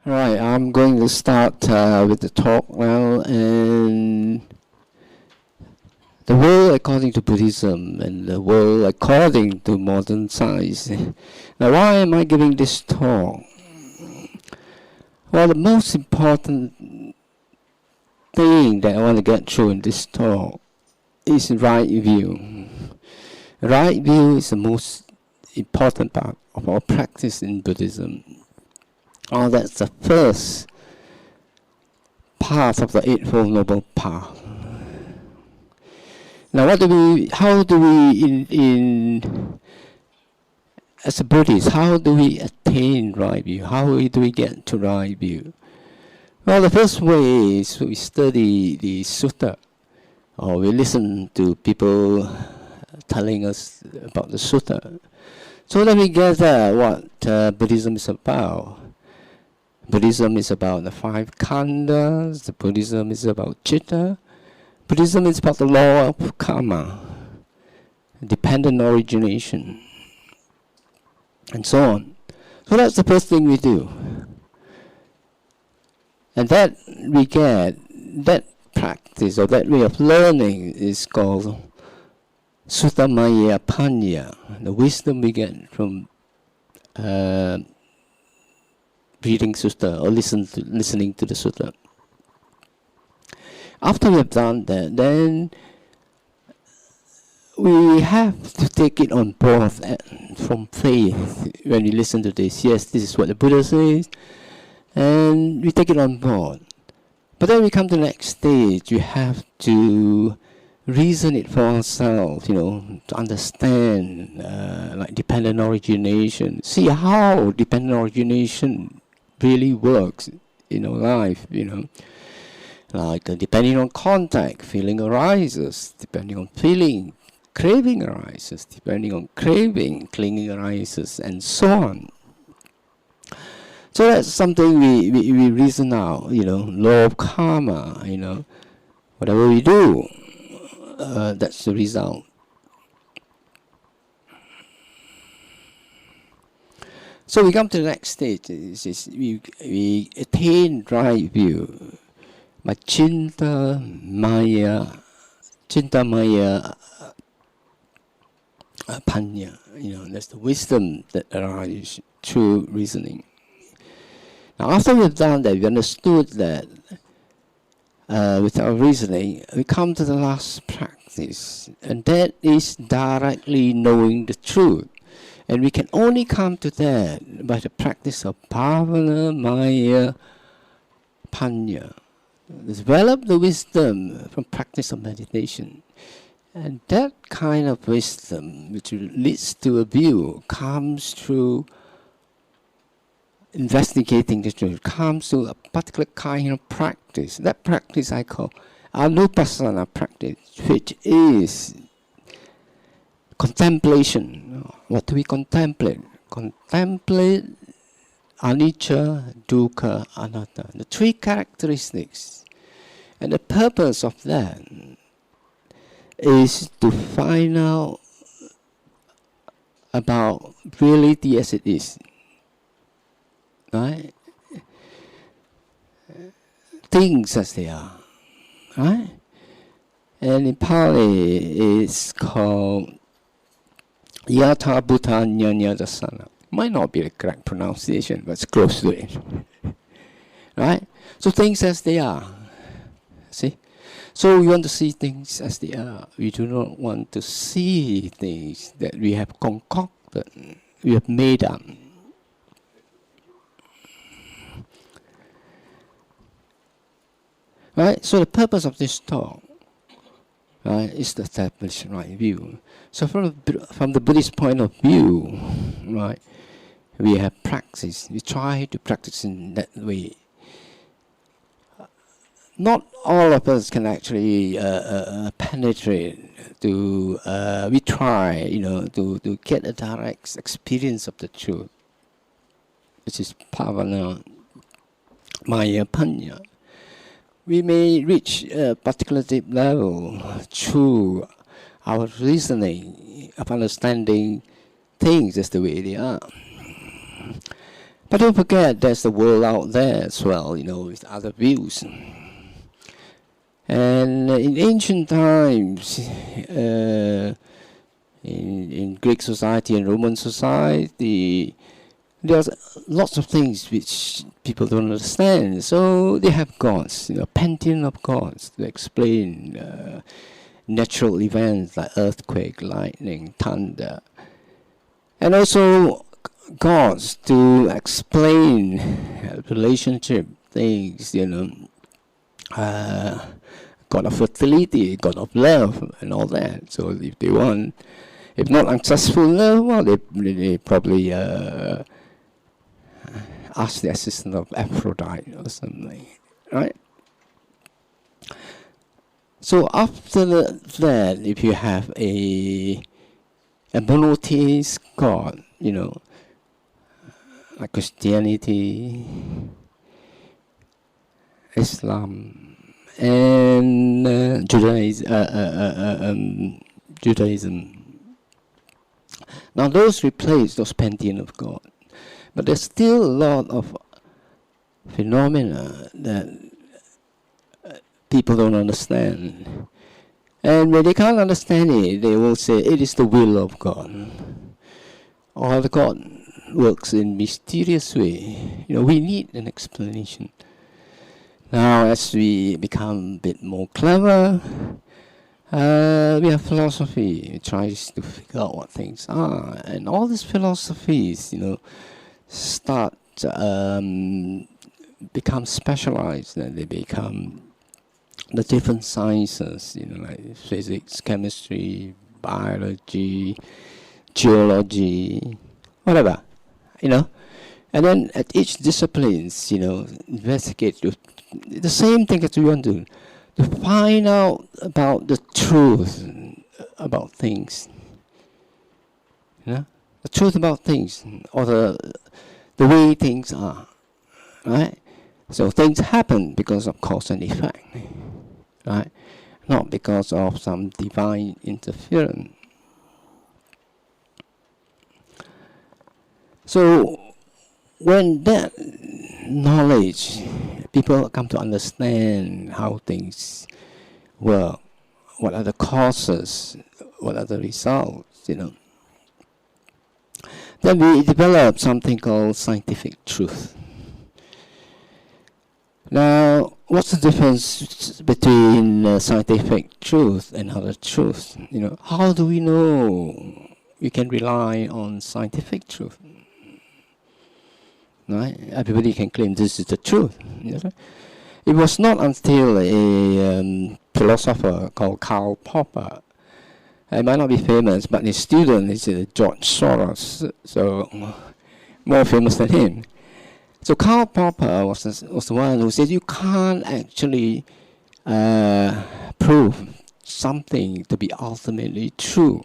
Right, I'm going to start with the talk now, and the world according to Buddhism and the world according to modern science. Now, why am I giving this talk? Well, the most important thing that I want to get through in this talk is right view. Right view is the most important part of our practice in Buddhism. Oh, that's the first part of the Eightfold Noble Path. Now, how do we, as a Buddhist, how do we attain right view? How do we get to right view? Well, the first way is we study the sutta, or we listen to people telling us about the sutta, so that we get what Buddhism is about. Buddhism is about the five khandhas. Buddhism is about citta. Buddhism is about the law of karma, dependent origination, and so on. So that's the first thing we do. And that we get, that practice or that way of learning is called Suttamaya Panya, the wisdom we get from reading sutta or listening to the sutta. After we have done that, then we have to take it on board from faith. When we listen to this, yes, this is what the Buddha says, and we take it on board. But then we come to the next stage. We have to reason it for ourselves, to understand like dependent origination. See how dependent origination really works in our life, like depending on contact, feeling arises, depending on feeling, craving arises, depending on craving, clinging arises, and so on. So that's something we reason out, law of karma, whatever we do, that's the result. So we come to the next stage. We attain right view by cinta maya panya. That's the wisdom that arises through reasoning. Now, after we've done that, we understood that with our reasoning, we come to the last practice, and that is directly knowing the truth. And we can only come to that by the practice of bhavana maya panya. Develop the wisdom from practice of meditation. And that kind of wisdom, which leads to a view, comes through investigating the truth, comes to a particular kind of practice. That practice I call anupassana practice, which is contemplation. What do we contemplate? Contemplate anicca, dukkha, anatta. The three characteristics. And the purpose of that is to find out about reality as it is. Right? Things as they are. Right? And in Pali, it's called Yatha Bhuta Nyanya Dasana. Might not be the correct pronunciation, but it's close to it. Right? So things as they are. See? So we want to see things as they are. We do not want to see things that we have concocted, we have made up. Right? So the purpose of this talk, right, is to establish right view. So from the Buddhist point of view, right, we have practice. We try to practice in that way. Not all of us can actually penetrate to. We try, to get a direct experience of the truth, which is bhavana maya panya. We may reach a particular deep level through our reasoning of understanding things as the way they are. But don't forget, there's the world out there as well, with other views. And in ancient times, in Greek society and Roman society, there's lots of things which people don't understand. So they have gods, pantheon of gods to explain natural events like earthquake, lightning, thunder. And also gods to explain relationship things, God of fertility, God of love, and all that. So if they want, if not unsuccessful love, well, they probably ask the assistance of Aphrodite or something, right? So after that, if you have a monotheist God, like Christianity, Islam, and Judaism. Now those replace those pantheon of God, but there's still a lot of phenomena that people don't understand. And when they can't understand it, they will say it is the will of God, or the God works in mysterious way. We need an explanation. Now, as we become a bit more clever, we have philosophy. It tries to figure out what things are, and all these philosophies, start become specialized, and they become the different sciences, like physics, chemistry, biology, geology, whatever, And then at each disciplines, investigate the same thing that we want to find out about the truth about things. The truth about things, or the way things are, right? So things happen because of cause and effect, right? Not because of some divine interference. So when that knowledge, people come to understand how things work, what are the causes, what are the results, then we develop something called scientific truth. Now, what's the difference between scientific truth and other truth? How do we know we can rely on scientific truth? Right? Everybody can claim this is the truth. It was not until a philosopher called Karl Popper, he might not be famous, but his student is George Soros, so more famous than him. So Karl Popper was the one who said you can't actually prove something to be ultimately true.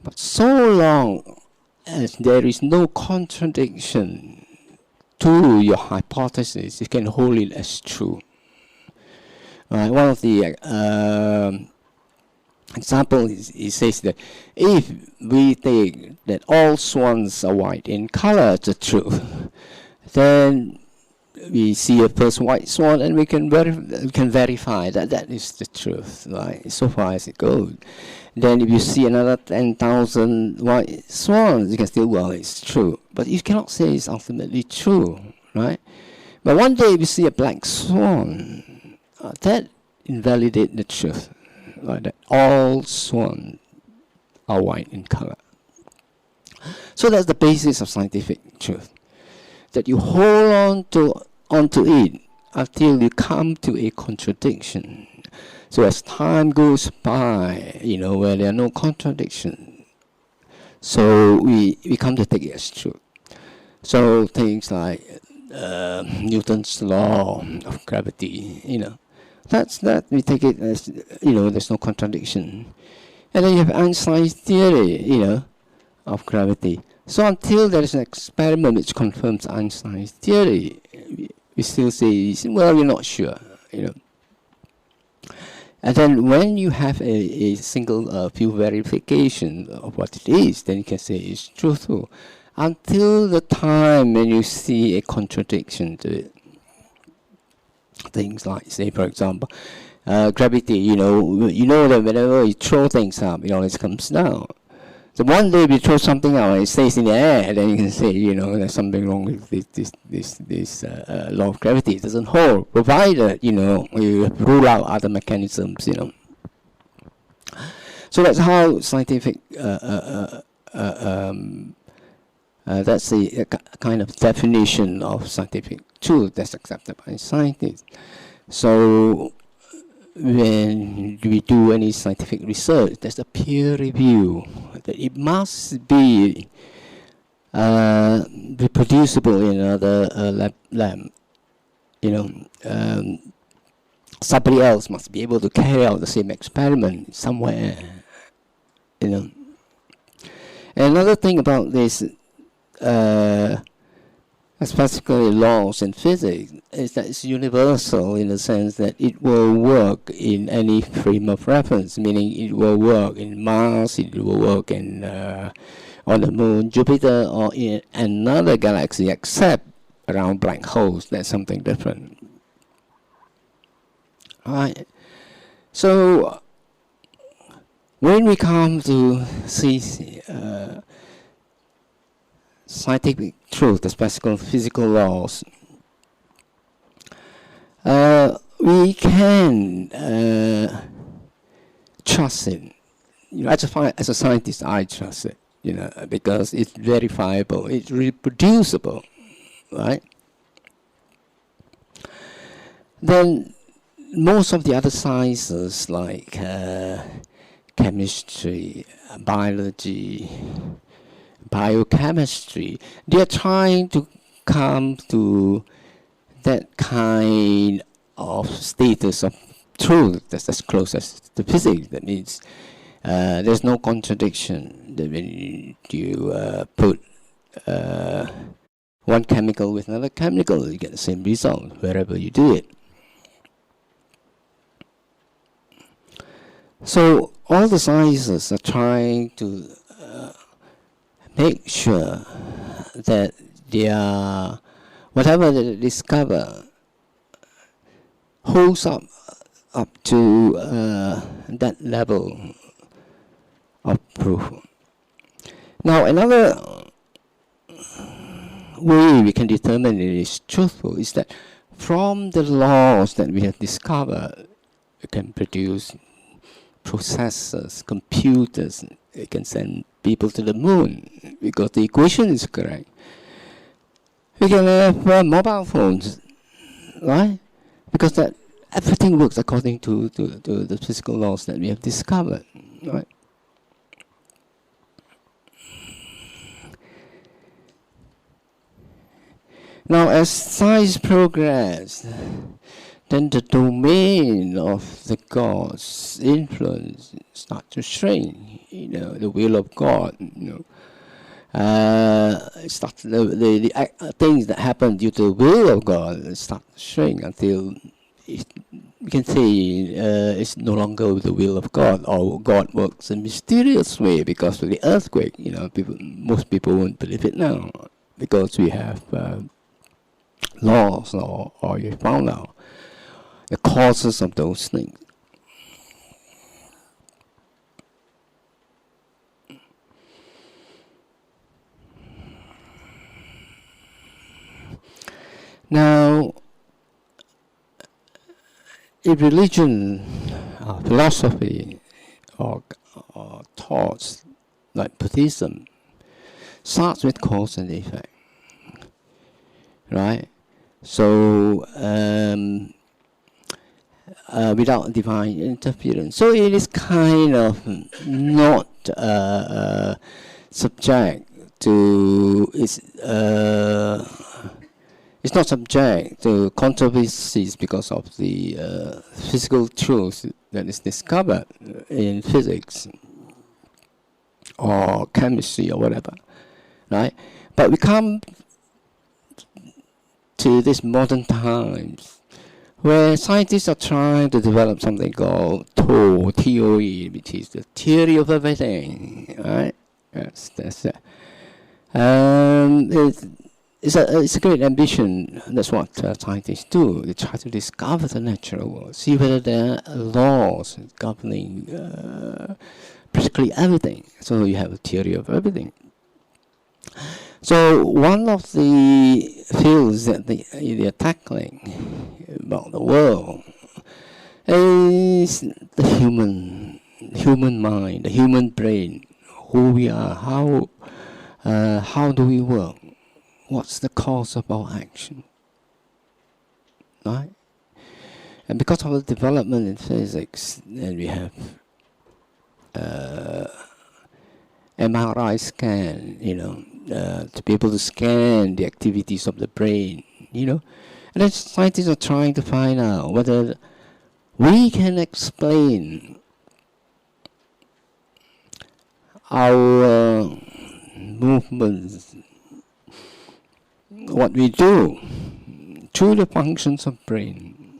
But so long as there is no contradiction to your hypothesis, you can hold it as true. One of the examples, he says that if we take that all swans are white in color, the truth, then we see a first white swan and we can verify that that is the truth, right? So far as it goes. Then if you see another 10,000 white swans, you can still, well, it's true. But you cannot say it's ultimately true, right? But one day if you see a black swan, that invalidates the truth, right? That all swans are white in color. So that's the basis of scientific truth. That you hold onto it until you come to a contradiction. So as time goes by, where there are no contradictions, so we come to take it as true. So things like Newton's law of gravity, that's that we take it as, there's no contradiction. And then you have Einstein's theory, of gravity. So until there is an experiment which confirms Einstein's theory, we still say, well, we're not sure, And then when you have a single few verification of what it is, then you can say it's truthful. until the time when you see a contradiction to it. Things like, say, for example, gravity. You know that whenever you throw things up, it always comes down. So one day we throw something out and it stays in the air, then you can say, there's something wrong with this law of gravity. It doesn't hold, provided, you rule out other mechanisms, So that's how scientific, that's the kind of definition of scientific truth that's accepted by scientists. So when we do any scientific research, there's a peer review that it must be reproducible in another lab. Somebody else must be able to carry out the same experiment somewhere. And another thing about this, especially laws in physics, is that it's universal in the sense that it will work in any frame of reference, meaning it will work in Mars, it will work in on the Moon, Jupiter, or in another galaxy, except around black holes. That's something different. Alright. So when we come to see scientific truth, the physical laws, we can trust it. As a scientist, I trust it, because it's verifiable, it's reproducible, right? Then most of the other sciences like chemistry, biology, biochemistry, they are trying to come to that kind of status of truth that's as close as to physics. That means there's no contradiction. That when you put one chemical with another chemical, you get the same result wherever you do it. So all the sciences are trying to make sure that whatever they discover holds up to that level of proof. Now, another way we can determine it is truthful is that from the laws that we have discovered, we can produce processors, computers. It can send people to the moon because the equation is correct. We can have mobile phones, right? Because that everything works according to the physical laws that we have discovered, right? Now, as science progresses, then the domain of the God's influence starts to shrink. The will of God. Starts the things that happen due to the will of God start to shrink until we can say it's no longer the will of God, or God works in a mysterious way because of the earthquake. Most people won't believe it now because we have laws or you found out the causes of those things. Now, if religion, philosophy, or thoughts like Buddhism starts with cause and effect, right? So without divine interference. So it is kind of not subject to it's not subject to controversies because of the physical truth that is discovered in physics or chemistry or whatever, right? But we come to this modern times where scientists are trying to develop something called TOE, which is the theory of everything, right? Yes, that's it. It's a great ambition. That's what scientists do. They try to discover the natural world, see whether there are laws governing practically everything. So you have a theory of everything. So one of the fields that they are tackling about the world is the human mind, the human brain, who we are, how do we work, what's the cause of our action, right? And because of the development in physics, then we have MRI scan, to be able to scan the activities of the brain, and then scientists are trying to find out whether we can explain our movements, what we do, through the functions of brain.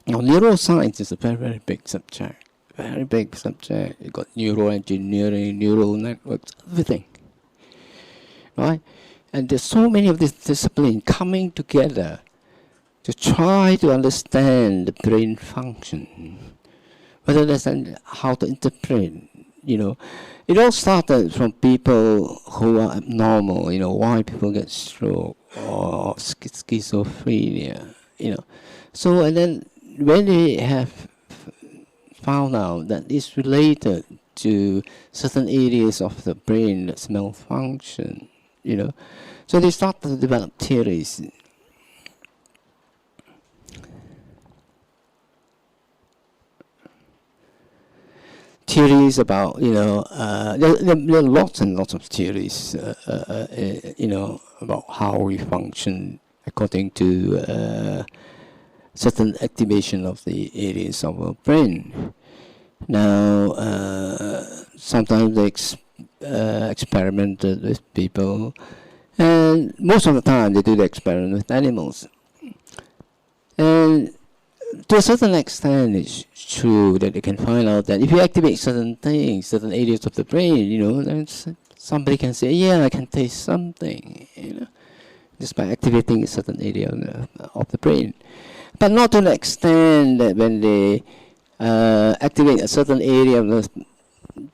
Now, neuroscience is a very, very big subject. Very big subject. You got neuroengineering, neural networks, everything, right? And there's so many of these disciplines coming together to try to understand the brain function, whether that's how to interpret. It all started from people who are abnormal. Why people get stroke or schizophrenia. So and then when they have found out that it's related to certain areas of the brain that's malfunction, so they start to develop theories. Theories about, there are lots and lots of theories, about how we function according to certain activation of the areas of our brain. Now, sometimes they experimented with people, and most of the time they do the experiment with animals. And to a certain extent, it's true that they can find out that if you activate certain things, certain areas of the brain, then somebody can say, yeah, I can taste something, just by activating a certain area of the brain. But not to the extent that when they activate a certain area of the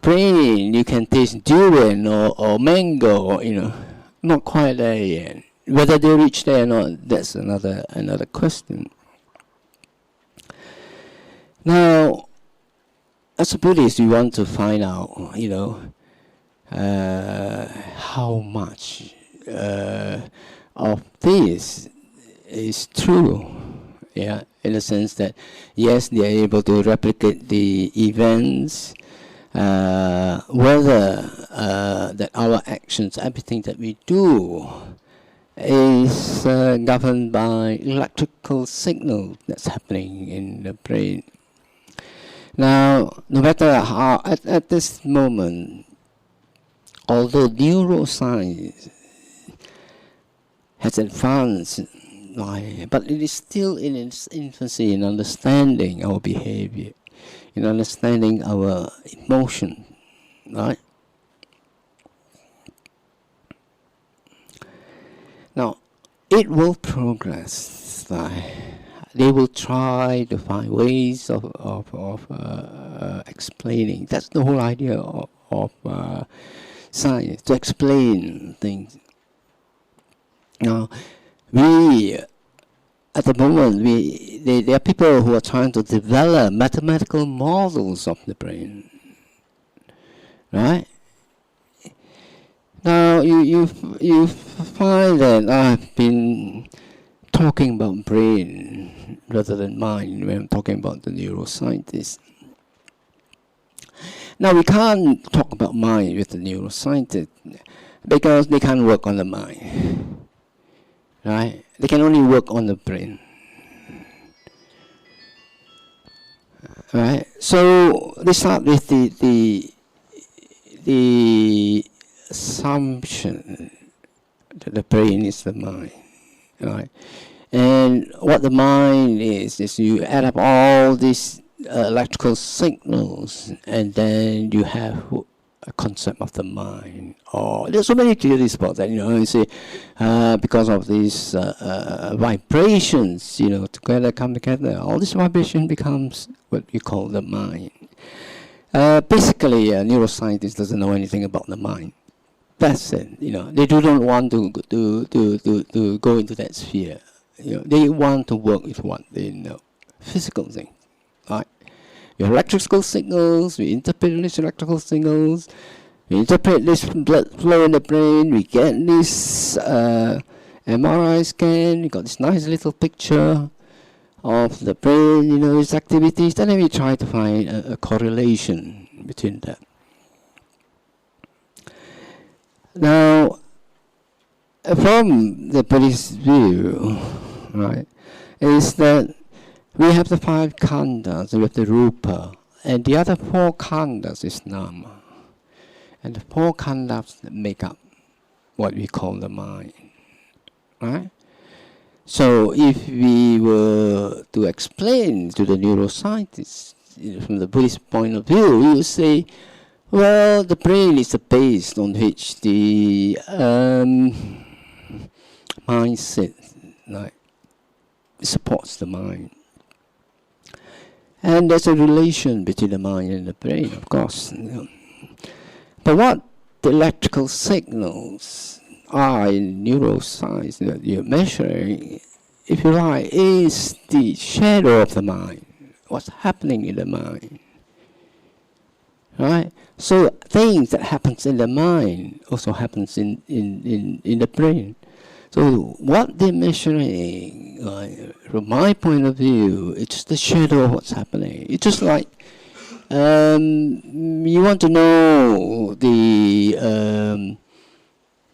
brain, you can taste durian or mango, not quite there yet. Whether they reach there or not, that's another question. Now, as a Buddhist, we want to find out, how much of this is true. Yeah, in the sense that, yes, they are able to replicate the events, whether that our actions, everything that we do, is governed by electrical signal that's happening in the brain. Now, no matter how, at this moment, although neuroscience has advanced, but it is still in its infancy in understanding our behavior, in understanding our emotion, right? Now, it will progress. They will try to find ways of explaining. That's the whole idea of science, to explain things. Now, at the moment, there are people who are trying to develop mathematical models of the brain, right? Now, you find that I've been talking about brain rather than mind when I'm talking about the neuroscientists. Now, we can't talk about mind with the neuroscientists because they can't work on the mind, right? They can only work on the brain, right? So they start with the assumption that the brain is the mind, right? And what the mind is you add up all these electrical signals, and then you have concept of the mind. Or there's so many theories about that. You say because of these vibrations, come together. All this vibration becomes what we call the mind. Basically, a neuroscientist doesn't know anything about the mind. That's it. They do not want to go into that sphere. They want to work with what they know, physical things, right? Your electrical signals, we interpret these electrical signals, we interpret this blood flow in the brain, we get this MRI scan, we got this nice little picture of the brain, its activities, and then we try to find a correlation between that. Now, from the Buddhist view, right, is that we have the 5 khandhas, we have the rupa, and the other 4 khandhas is nama. And the 4 khandhas make up what we call the mind, right? So if we were to explain to the neuroscientists, from the Buddhist point of view, we would say, well, the brain is the base on which the mind sits, right? It supports the mind. And there's a relation between the mind and the brain, of course. But what the electrical signals are in neuroscience that you're measuring, if you like, is the shadow of the mind. What's happening in the mind, right? So things that happens in the mind also happens in the brain. So what they're measuring, from my point of view, it's the shadow of what's happening. It's just like you want to know the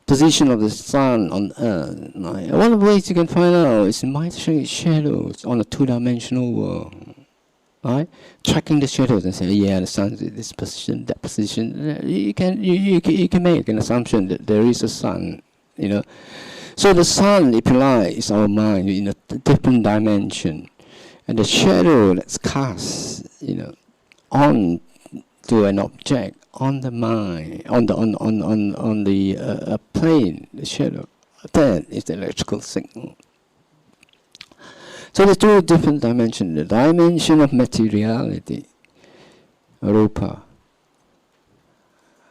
position of the sun on Earth. Right? One of the ways you can find out is measuring shadows on a 2-dimensional world. Right? Tracking the shadows and say, yeah, the sun's in this position, that position. You can make an assumption that there is a sun. So the sun, if you like, is our mind in a different dimension, and the shadow that's cast, on to an object on the mind, on the plane, the shadow, that is the electrical signal. So there's 2 different dimensions. The dimension of materiality, rupa,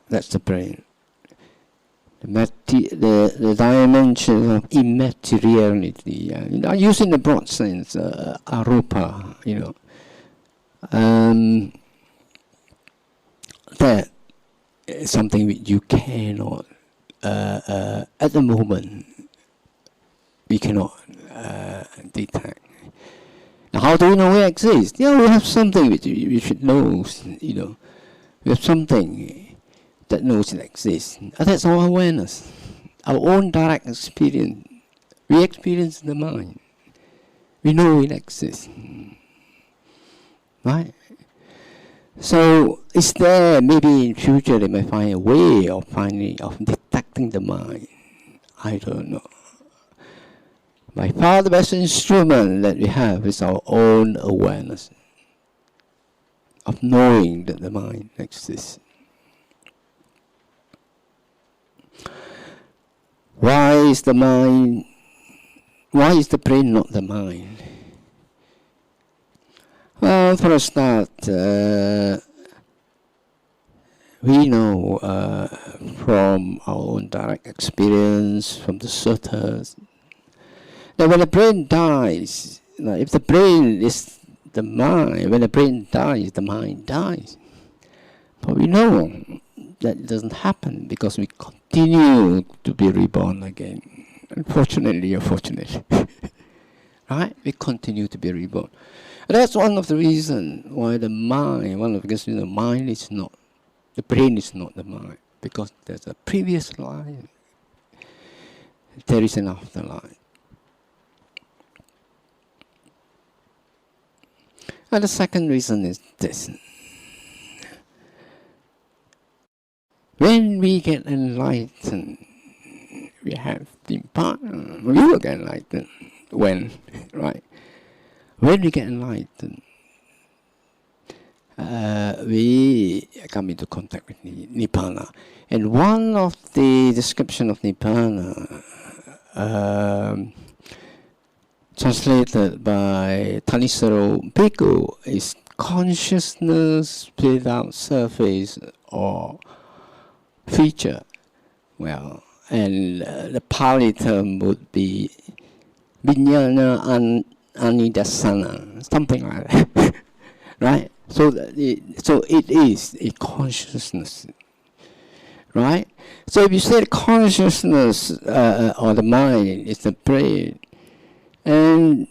that's the brain. The dimension of immateriality, using the broad sense, arupa, that is something which you cannot, at the moment, we cannot detect. Now, how do we know it exists? We have something which knows, we have something that knows it exists. And that's our awareness, our own direct experience. We experience the mind. We know it exists. Right? So is there, maybe in future they may find a way of detecting the mind? I don't know. By far the best instrument that we have is our own awareness of knowing that the mind exists. Why is the brain not the mind? Well, for a start, we know from our own direct experience, from the suttas, that when the brain dies, if the brain is the mind, when the brain dies, the mind dies. But we know that it doesn't happen because we continue to be reborn again. Unfortunately or fortunately. Right? We continue to be reborn. And that's one of the reasons why the mind, the brain is not the mind. Because there's a previous life. There is an afterlife. And the second reason is this. When we get enlightened, we have the partner. We will get enlightened. When? Right? When we get enlightened, we come into contact with Nibbana. And one of the description of Nibbana, translated by Thanissaro Bhikkhu, is consciousness without surface or feature. Well, and the Pali term would be Vijnana Anidasana, something like that, right? So it is a consciousness, right? So if you say consciousness or the mind is the brain, and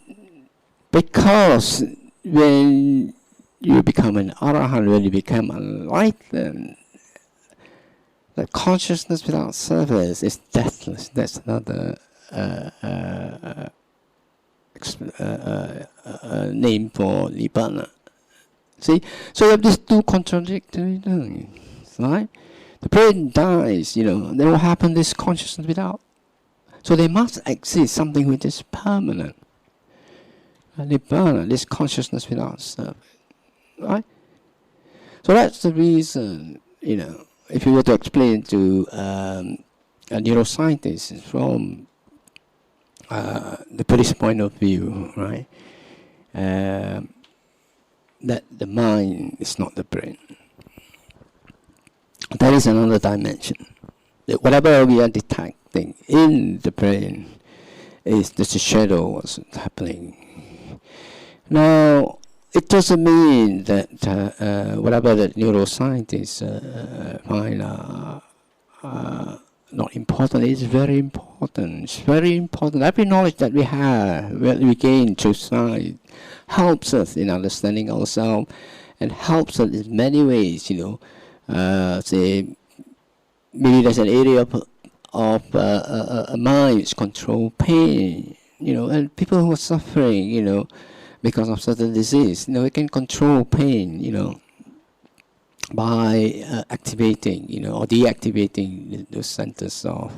because when you become an arahant, when you become enlightened, the consciousness without surface is deathless. That's another name for Nibbana. See, so you have these two contradictory things, right? The brain dies, then what happens? This consciousness without. So there must exist something which is permanent. Nibbana, this consciousness without surface, right? So that's the reason, if you were to explain to a neuroscientist from the Buddhist point of view, right, that the mind is not the brain. That is another dimension. That whatever we are detecting in the brain is just a shadow of what's happening. Now, it doesn't mean that whatever that neuroscientists find not important. It's very important. It's very important. Every knowledge that we have, that we gain through science, helps us in understanding ourselves, and helps us in many ways. Say maybe there's an area of a mind which control pain. And people who are suffering, because of certain disease, we can control pain, by activating, or deactivating the centers of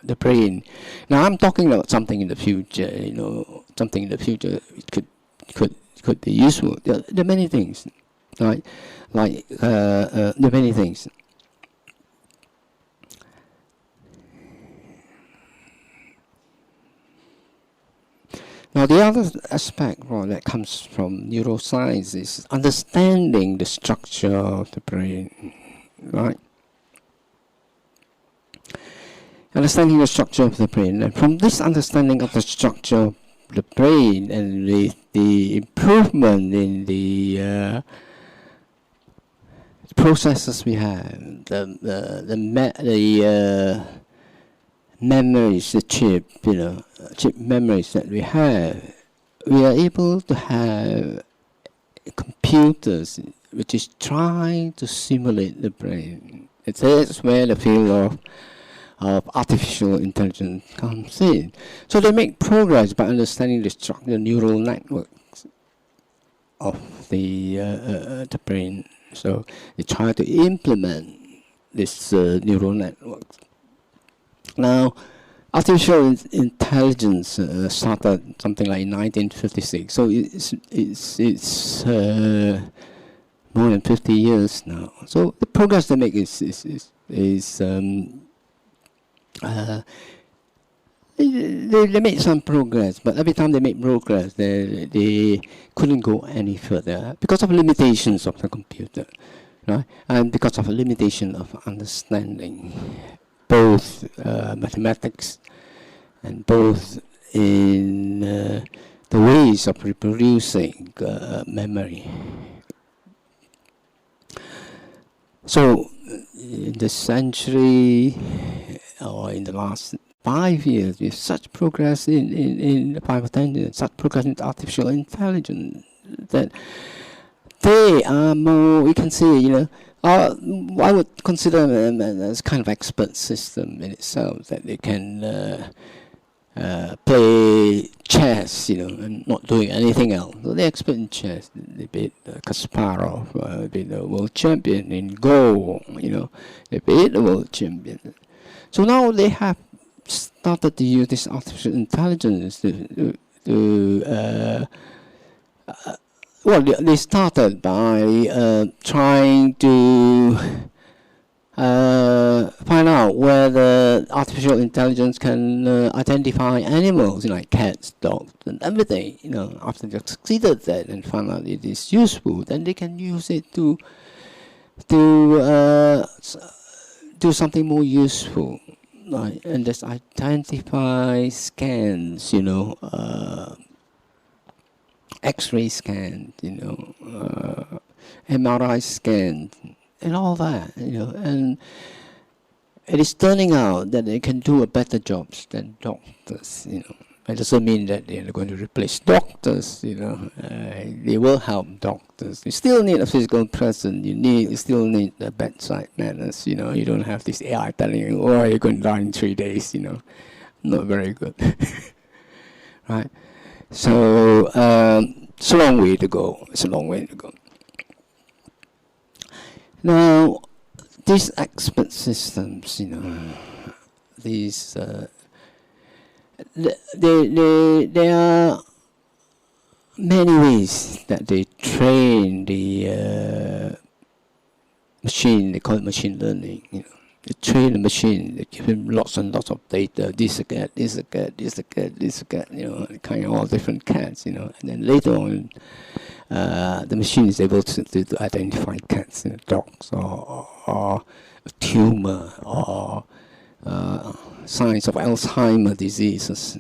the brain. Now I'm talking about something in the future, something in the future it could be useful. There are many things, right? Like there are many things. Now the other aspect that comes from neuroscience is understanding the structure of the brain, right? Understanding the structure of the brain, and from this understanding of the structure of the brain, and with the improvement in the processes we have, the memories, the chip memories that we have, we are able to have computers which is trying to simulate the brain. That's where the field of artificial intelligence comes in. So they make progress by understanding the structure, the neural networks of the brain. So they try to implement this neural networks. Now, artificial intelligence started something like in 1956. So it's more than 50 years now. So the progress they make is they made some progress, but every time they make progress, they couldn't go any further because of limitations of the computer, right? And because of a limitation of understanding, both mathematics and both in the ways of reproducing memory. So, in this century, or in the last 5 years, we have such progress in the 5 or 10 years, such progress in artificial intelligence that they are more, we can say, I would consider them as kind of expert system in itself, that they can play chess, and not doing anything else. So they're expert in chess. They beat Kasparov, beat the world champion in Go, they beat the world champion. So now they have started to use this artificial intelligence to well, they started by trying to find out whether artificial intelligence can identify animals, like cats, dogs, and everything. After they succeeded that and found out it is useful, then they can use it to do something more useful, right? And just identify scans, X-ray scans, MRI scans, and all that, and it is turning out that they can do a better jobs than doctors, It doesn't mean that they're going to replace doctors, they will help doctors. You still need a physical presence, you still need the bedside manners, you don't have this AI telling you, oh, you're going to die in 3 days, not very good, right? So, it's a long way to go, Now, these expert systems, these, there are many ways that they train the machine. They call it machine learning. They train the machine. They give him lots and lots of data. This a cat, this a cat, this a cat, this a cat. Kind of all different cats. And then later on, the machine is able to identify cats, dogs, or a tumor, or signs of Alzheimer's diseases,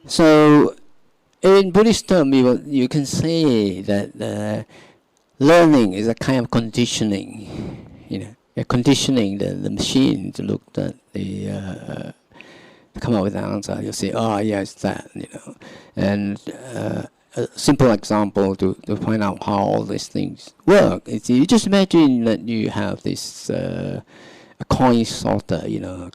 So, in Buddhist term, you can say that learning is a kind of conditioning. You're conditioning the machine to look at to come up with an answer. You say, oh, yes, that, And a simple example to find out how all these things work is you just imagine that you have this a coin sorter,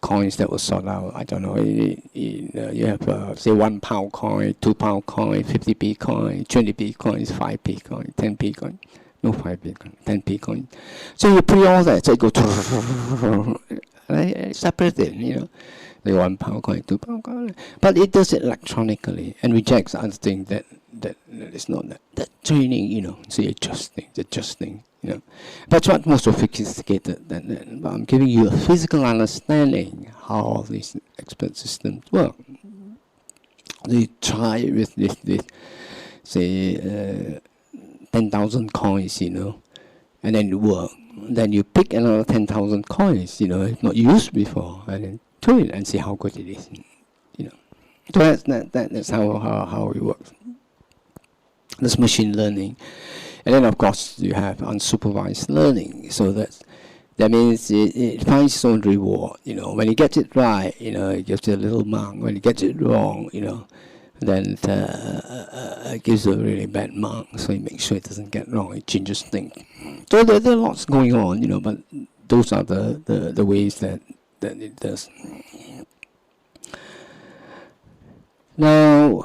coins that will sort out, I don't know, you have say 1 pound coin, 2 pound coin, 50p coin, 20p coins, 5p coin, 10p coin, no 5p coin, 10p coin. So you put all that, so it goes separate it, the 1 pound coin, 2 pound coin, but it does it electronically and rejects other things that is not that training, so adjusting, But what's more sophisticated than that. But I'm giving you a physical understanding how all these expert systems work. They try it with say 10,000 coins, and then it works. Then you pick another 10,000 coins, it's not used before, and then do it and see how good it is, So that's how it works. That's machine learning. And then, of course, you have unsupervised learning. So that means it finds its own reward. When it gets it right, it gives you a little mark. When it gets it wrong, then it gives you a really bad mark. So it makes sure it doesn't get wrong. It changes things. So there are lots going on, but those are the ways that it does. Now,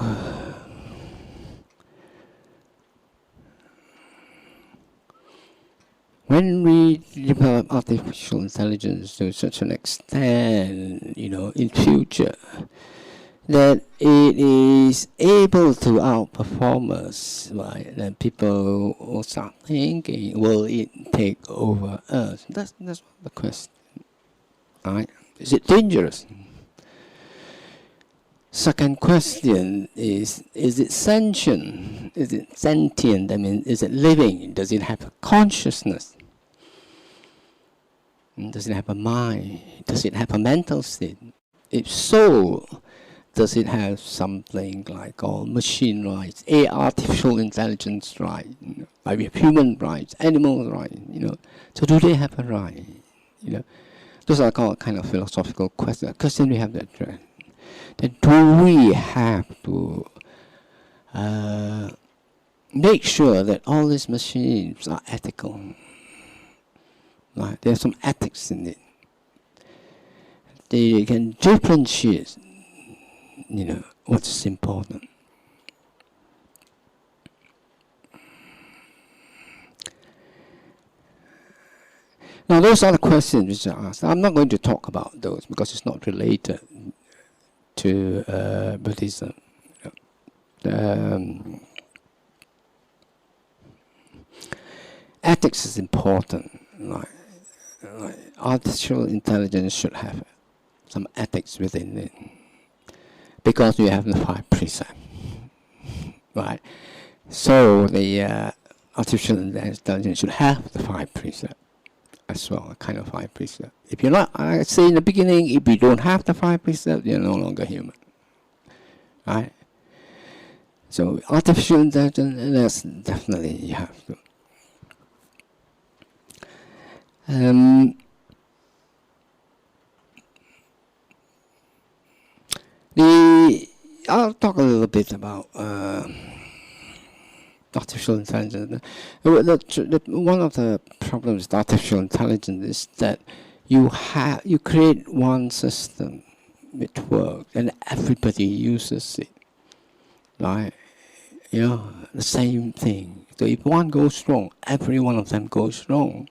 when we develop artificial intelligence to such an extent, in future, that it is able to outperform us, right? Then people will start thinking, will it take over us? That's the question, right? Is it dangerous? Second question is it sentient? Is it sentient? I mean, is it living? Does it have a consciousness? Does it have a mind? Does it have a mental state? If so, does it have something like all machine rights, artificial intelligence rights, like we have human rights, animal rights, So do they have a right? Those are called kind of philosophical questions. Question we have to address. Then do we have to make sure that all these machines are ethical? Right? There's some ethics in it. They can differentiate, what's important. Now, those are the questions which are asked. I'm not going to talk about those because it's not related to Buddhism. ethics is important. Like artificial intelligence should have some ethics within it, because we have the 5 precepts, right? So the artificial intelligence should have the 5 precepts as well, a kind of 5 precepts. If you're not, I say in the beginning, if you don't have the 5 precepts, you're no longer human, right? So artificial intelligence, that's definitely you have to. I'll talk a little bit about artificial intelligence. One of the problems with artificial intelligence is that you create one system which works and everybody uses it, right? You know, the same thing. So if one goes wrong, every one of them goes wrong.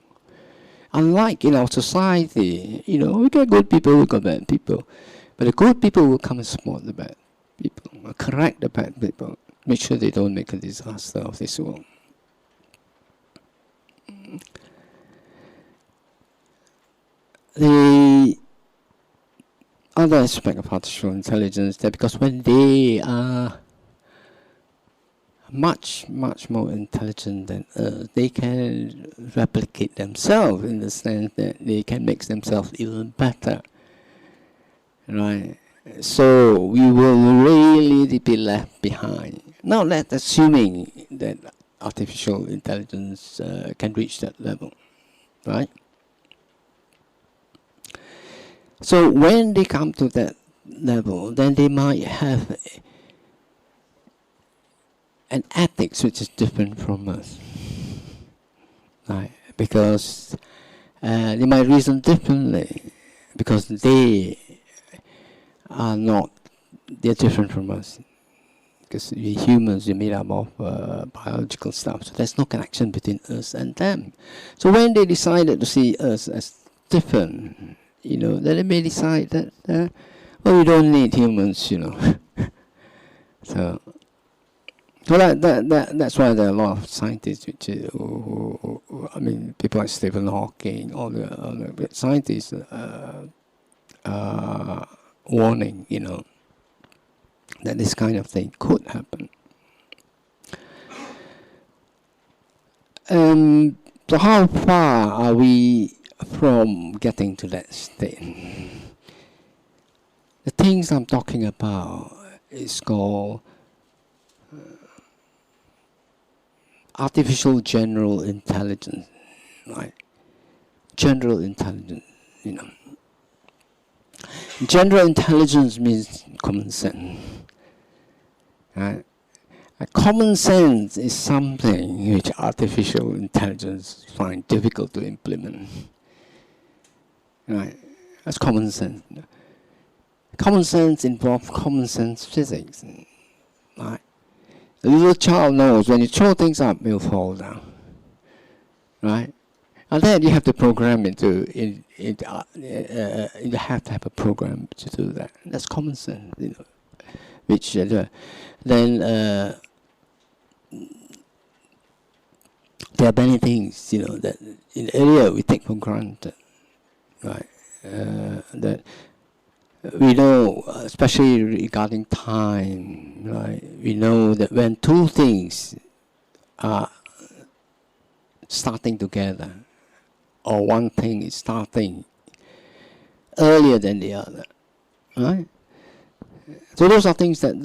Unlike in our society, you know, we got good people, we got bad people. But the good people will come and support the bad people, correct the bad people, make sure they don't make a disaster of this world. The other aspect of artificial intelligence is that because when they are much more intelligent than us, they can replicate themselves in the sense that they can make themselves even better, right? So we will really be left behind. Now that's assuming that artificial intelligence can reach that level, right? So when they come to that level, then they might have an ethics which is different from us, right? Because they might reason differently, because they are not, they're different from us. Because we humans, we're made up of biological stuff, so there's no connection between us and them. So when they decided to see us as different, you know, then they may decide that, well, we don't need humans, you know. So that's why there are a lot of scientists, which I mean, people like Stephen Hawking, all the scientists warning, you know, that this kind of thing could happen. So how far are we from getting to that state? The things I'm talking about is called artificial general intelligence, right? General intelligence, you know. General intelligence means common sense, right? Common sense is something which artificial intelligence finds difficult to implement, right? That's common sense. Common sense involves common sense physics, right? The little child knows when you throw things up, it will fall down, right? And then you have to program it you have to have a program to do that. That's common sense, you know. Which then there are many things, you know, that in the area we take for granted, right? That we know, especially regarding time, right? We know that when two things are starting together, or one thing is starting earlier than the other, right? So those are things that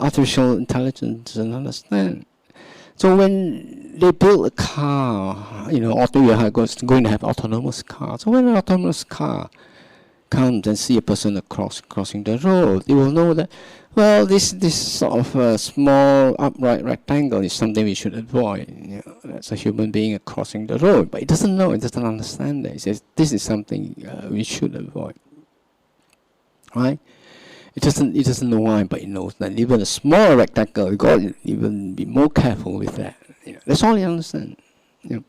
artificial intelligence doesn't understand. So when they build a car, you know, we are going to have autonomous cars. So when an autonomous car comes and see a person crossing the road, they will know that, well, this sort of small upright rectangle is something we should avoid. You know, that's a human being crossing the road, but it doesn't know, it doesn't understand that. It says this is something we should avoid, right? It doesn't know why, but it knows that even a small rectangle, you got to even be more careful with that. You know, that's all it understands. You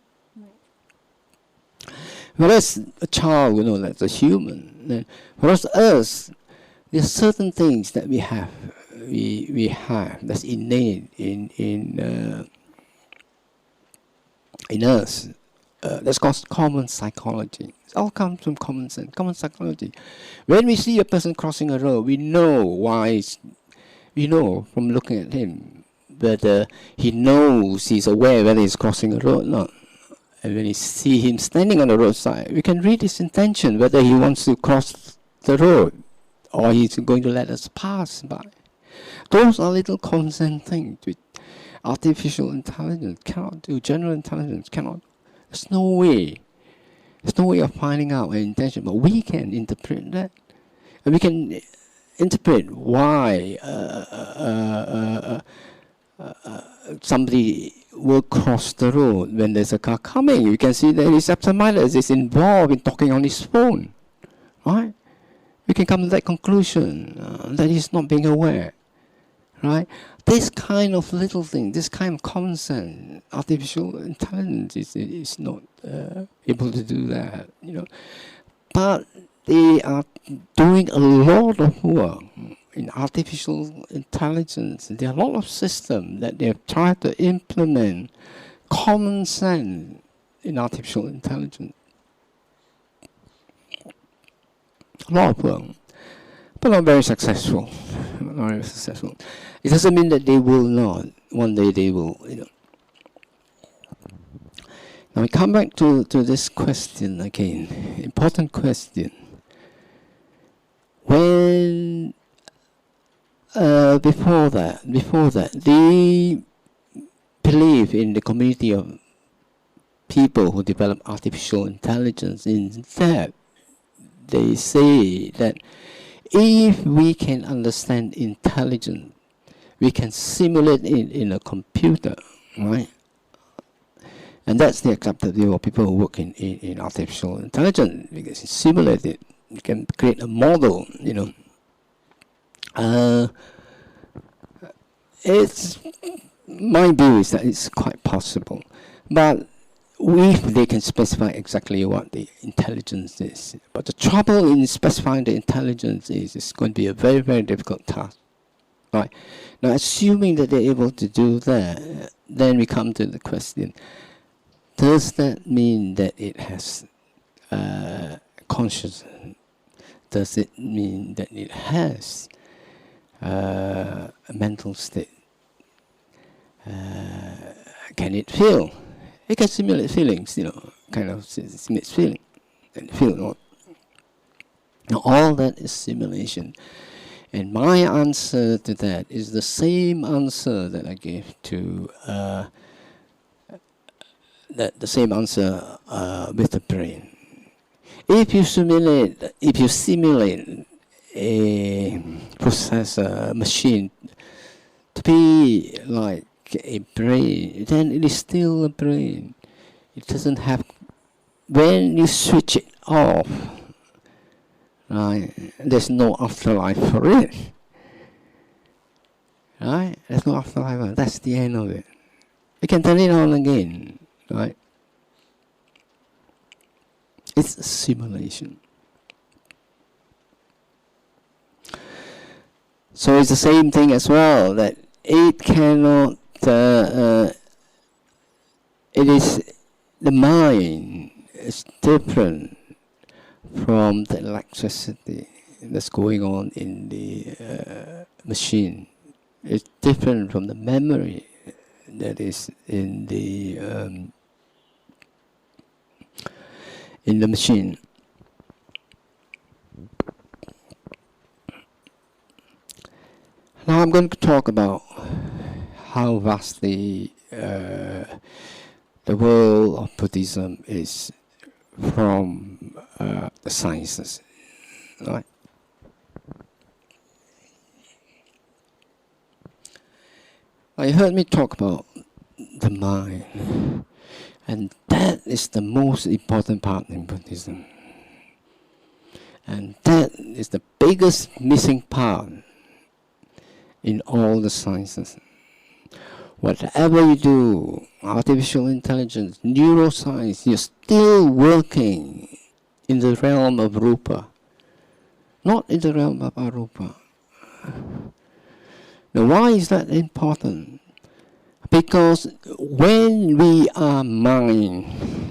know. Whereas a child, you know, that's a human. Whereas us, there are certain things that we have we have, that's innate in us. That's called common psychology. It all comes from common sense, common psychology. When we see a person crossing a road, we know why. We know from looking at him whether he knows, he's aware whether he's crossing a road or not. And when we see him standing on the roadside, we can read his intention, whether he wants to cross the road or he's going to let us pass by. Those are little common sense things which artificial intelligence cannot do, general intelligence cannot. There's no way. There's no way of finding out an intention, but we can interpret that. And we can interpret why somebody will cross the road when there's a car coming. You can see that his absent-mindedness is involved in talking on his phone. Right? We can come to that conclusion that he's not being aware. Right? This kind of little thing, this kind of common sense, artificial intelligence is not able to do that, you know. But they are doing a lot of work in artificial intelligence. There are a lot of systems that they have tried to implement common sense in artificial intelligence. A lot of work, but not very successful. Not very successful. It doesn't mean that they will not. One day they will, you know. Now we come back to this question again. Important question. When before that, they believe in the community of people who develop artificial intelligence. Instead, they say that if we can understand intelligence, we can simulate it in a computer, right? And that's the accepted view of people who work in artificial intelligence, because you simulate it. You can create a model, you know. It's my view is that it's quite possible, but if they can specify exactly what the intelligence is. But the trouble in specifying the intelligence is it's going to be a very, very difficult task. Right? Now, assuming that they're able to do that, then we come to the question, does that mean that it has consciousness? Does it mean that it has a mental state? Can it feel? It can simulate feelings, you know, kind of simulates feeling and feel not. Now, all that is simulation. And my answer to that is the same answer that I gave to the same answer with the brain. If you simulate a processor machine to be like a brain, then it is still a brain. It doesn't have. When you switch it off, right? There's no afterlife for it. Right? There's no afterlife for it. That's the end of it. You can turn it on again, right? It's a simulation. So it's the same thing as well, that it cannot, it is, the mind is different from the electricity that's going on in the machine. It's different from the memory that is in the machine. Now I'm going to talk about how vastly the world of Buddhism is from the sciences, right? You heard me talk about the mind, and that is the most important part in Buddhism. And that is the biggest missing part in all the sciences. Whatever you do, artificial intelligence, neuroscience, you're still working in the realm of rupa, not in the realm of arupa. Now, why is that important? Because when we are mind,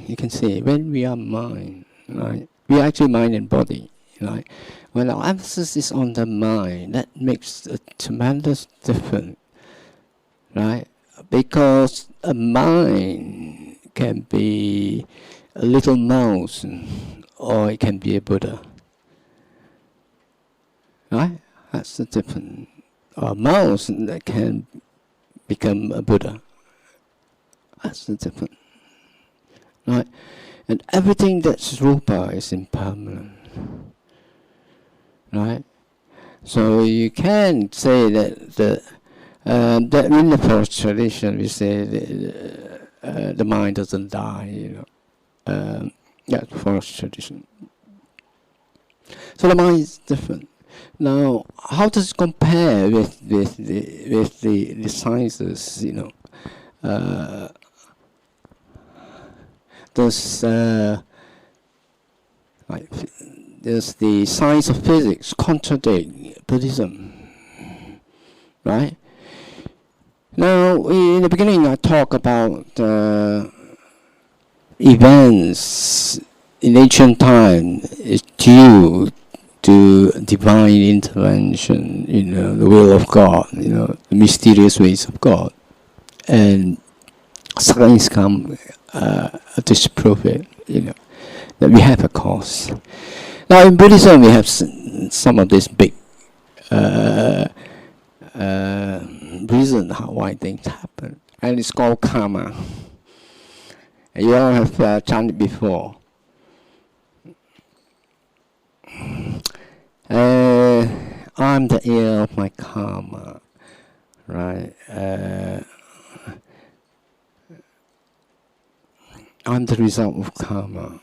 you can say, when we are mind, right? We are actually mind and body, right? When our emphasis is on the mind, that makes a tremendous difference, right? Because a mind can be a little mouse, or it can be a Buddha, right? That's the difference. A mouse that can become a Buddha. That's the difference, right? And everything that's rupa is impermanent, right? So you can say that that in the forest tradition we say the mind doesn't die, that's forest tradition. So the mind is different. Now, how does it compare with the sciences? Does the science of physics contradict Buddhism? Right? Now, in the beginning, I talk about events in ancient time is due to divine intervention, the will of God, the mysterious ways of God, and science come disprove it, that we have a cause. Now, in Buddhism, we have some of this big reason why things happen, and it's called karma. You all have chanted before. I'm the heir of my karma, right? I'm the result of karma.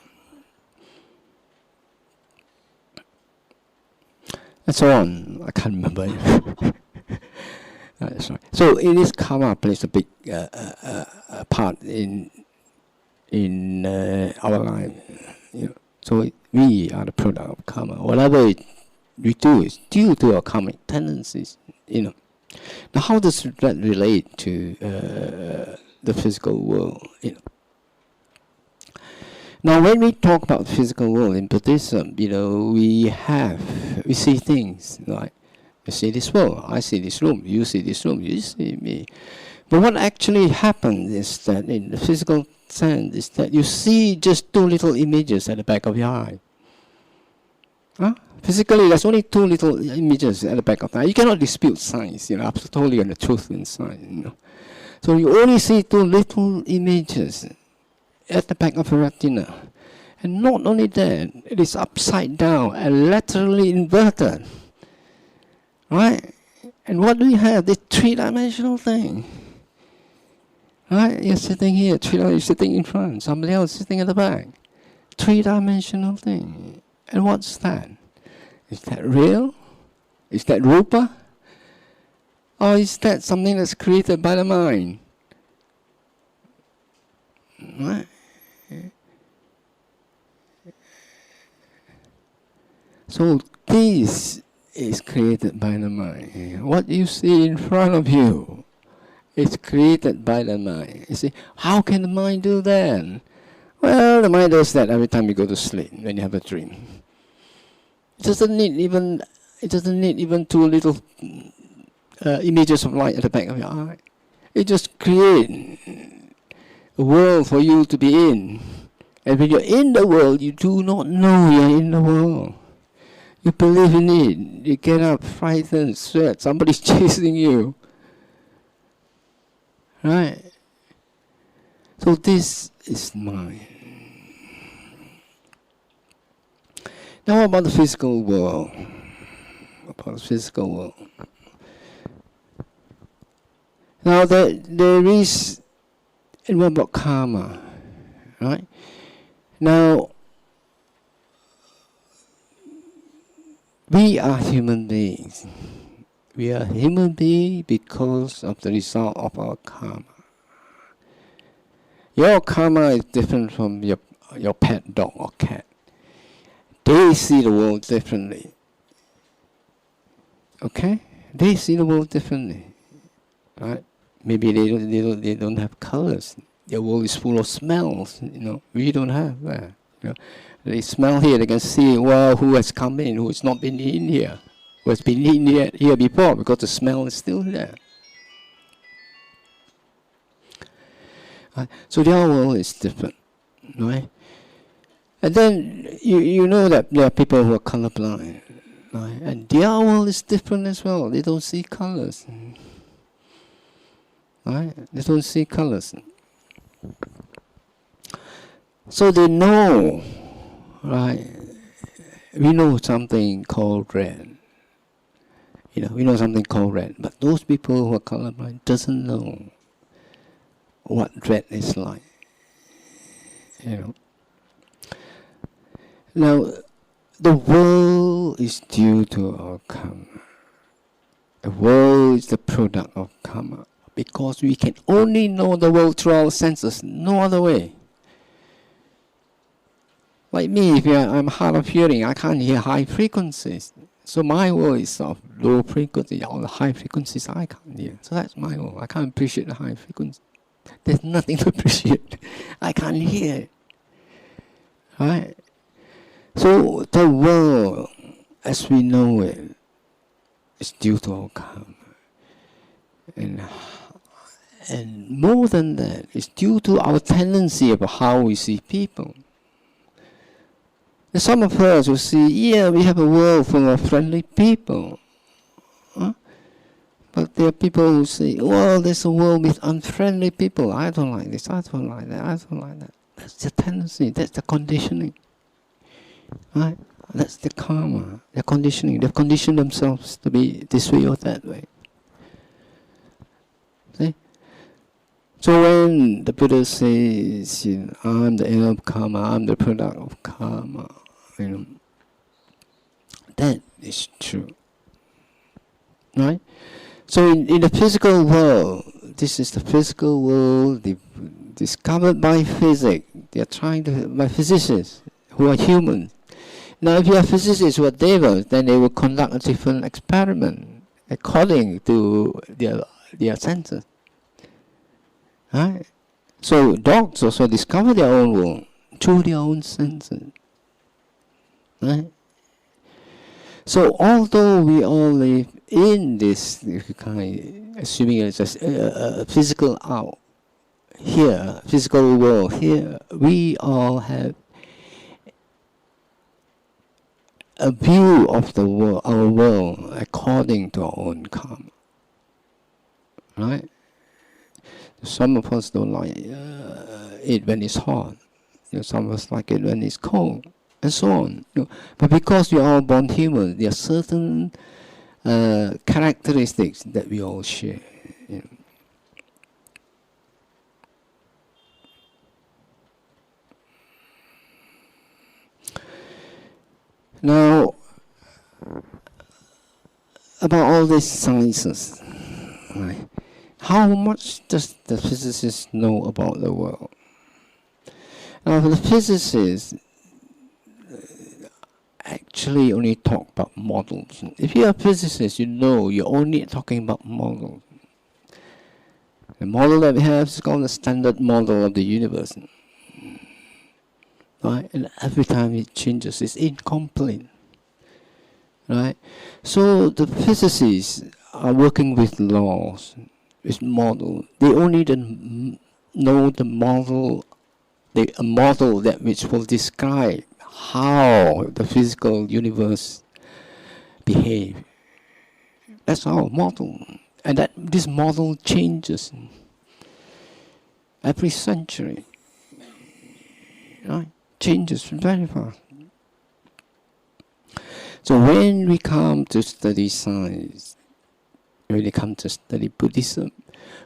And so on. I can't remember. Sorry. So it is karma plays a big part in our life. So we are the product of karma. Whatever we do is due to our karmic tendencies. Now, how does that relate to the physical world? Now, when we talk about the physical world in Buddhism, we see things, like you see this world, I see this room, you see this room, you see me. But what actually happens is that in the physical sense is that you see just two little images at the back of your eye. Physically, there's only two little images at the back of the eye. You cannot dispute science, absolutely, and the truth in science. So you only see two little images at the back of the retina. And not only that, it is upside down and laterally inverted. Right? And what do we have? This three-dimensional thing. Right? You're sitting here, you're sitting in front, somebody else sitting at the back. Three-dimensional thing. And what's that? Is that real? Is that rupa? Or is that something that's created by the mind? Right? So this is created by the mind. What you see in front of you is created by the mind. You see, how can the mind do that? Well, the mind does that every time you go to sleep, when you have a dream. It doesn't need even two little images of light at the back of your eye. It just creates a world for you to be in. And when you're in the world, you do not know you're in the world. You believe in it. You get up, frightened, sweat. Somebody's chasing you. Right? So this is mind. Now what about the physical world? Now there is, and what about karma? Right? Now, we are human beings. We are human beings because of the result of our karma. Your karma is different from your pet dog or cat. They see the world differently. Okay? They see the world differently. right? Maybe they don't have colors. Their world is full of smells. We don't have that. They smell here. They can see, well, who has come in, who has not been in here, who has been in here before, because the smell is still there. Right? So their world is different, right? And then you know that there are people who are colorblind, right? And their world is different as well. They don't see colors, right? They don't see colors. So they know, right? We know something called red. We know something called red, but those people who are colorblind doesn't know what red is like. Now, the world is due to our karma. The world is the product of karma, because we can only know the world through our senses, no other way. Like me, if I'm hard of hearing, I can't hear high frequencies. So my world is of low frequency. All the high frequencies I can't hear. So that's my world. I can't appreciate the high frequency. There's nothing to appreciate. I can't hear it. Right? So the world, as we know it, is due to our karma. And more than that, it's due to our tendency of how we see people. Some of us will see, we have a world full of friendly people. But there are people who say, well, there's a world with unfriendly people. I don't like this, I don't like that, I don't like that. That's the tendency, that's the conditioning. Right? That's the karma, their conditioning. They've conditioned themselves to be this way or that way. See? So when the Buddha says, I'm the end of karma, I'm the product of karma, that is true. Right? So in the physical world, this is the physical world discovered by physics. They are trying to, by physicists who are humans. Now if you have physicists who are devas, then they will conduct a different experiment according to their senses. Right? So dogs also discover their own world through their own senses. Right? So although we all live in this, assuming it's a physical out here, physical world here, we all have a view of the world, our world, according to our own karma. Right? Some of us don't like it when it's hot. Some of us like it when it's cold, and so on. But because we are all born human, there are certain characteristics that we all share. Now, about all these sciences, right? How much does the physicist know about the world? Now, the physicists actually only talk about models. If you're a physicist, you're only talking about models. The model that we have is called the standard model of the universe. Right? And every time it changes, it's incomplete. Right? So the physicists are working with laws, with models. They only know the model, a model that which will describe how the physical universe behaves. That's our model. And that this model changes every century. Right? Changes very fast. So when we come to study science, when we come to study Buddhism,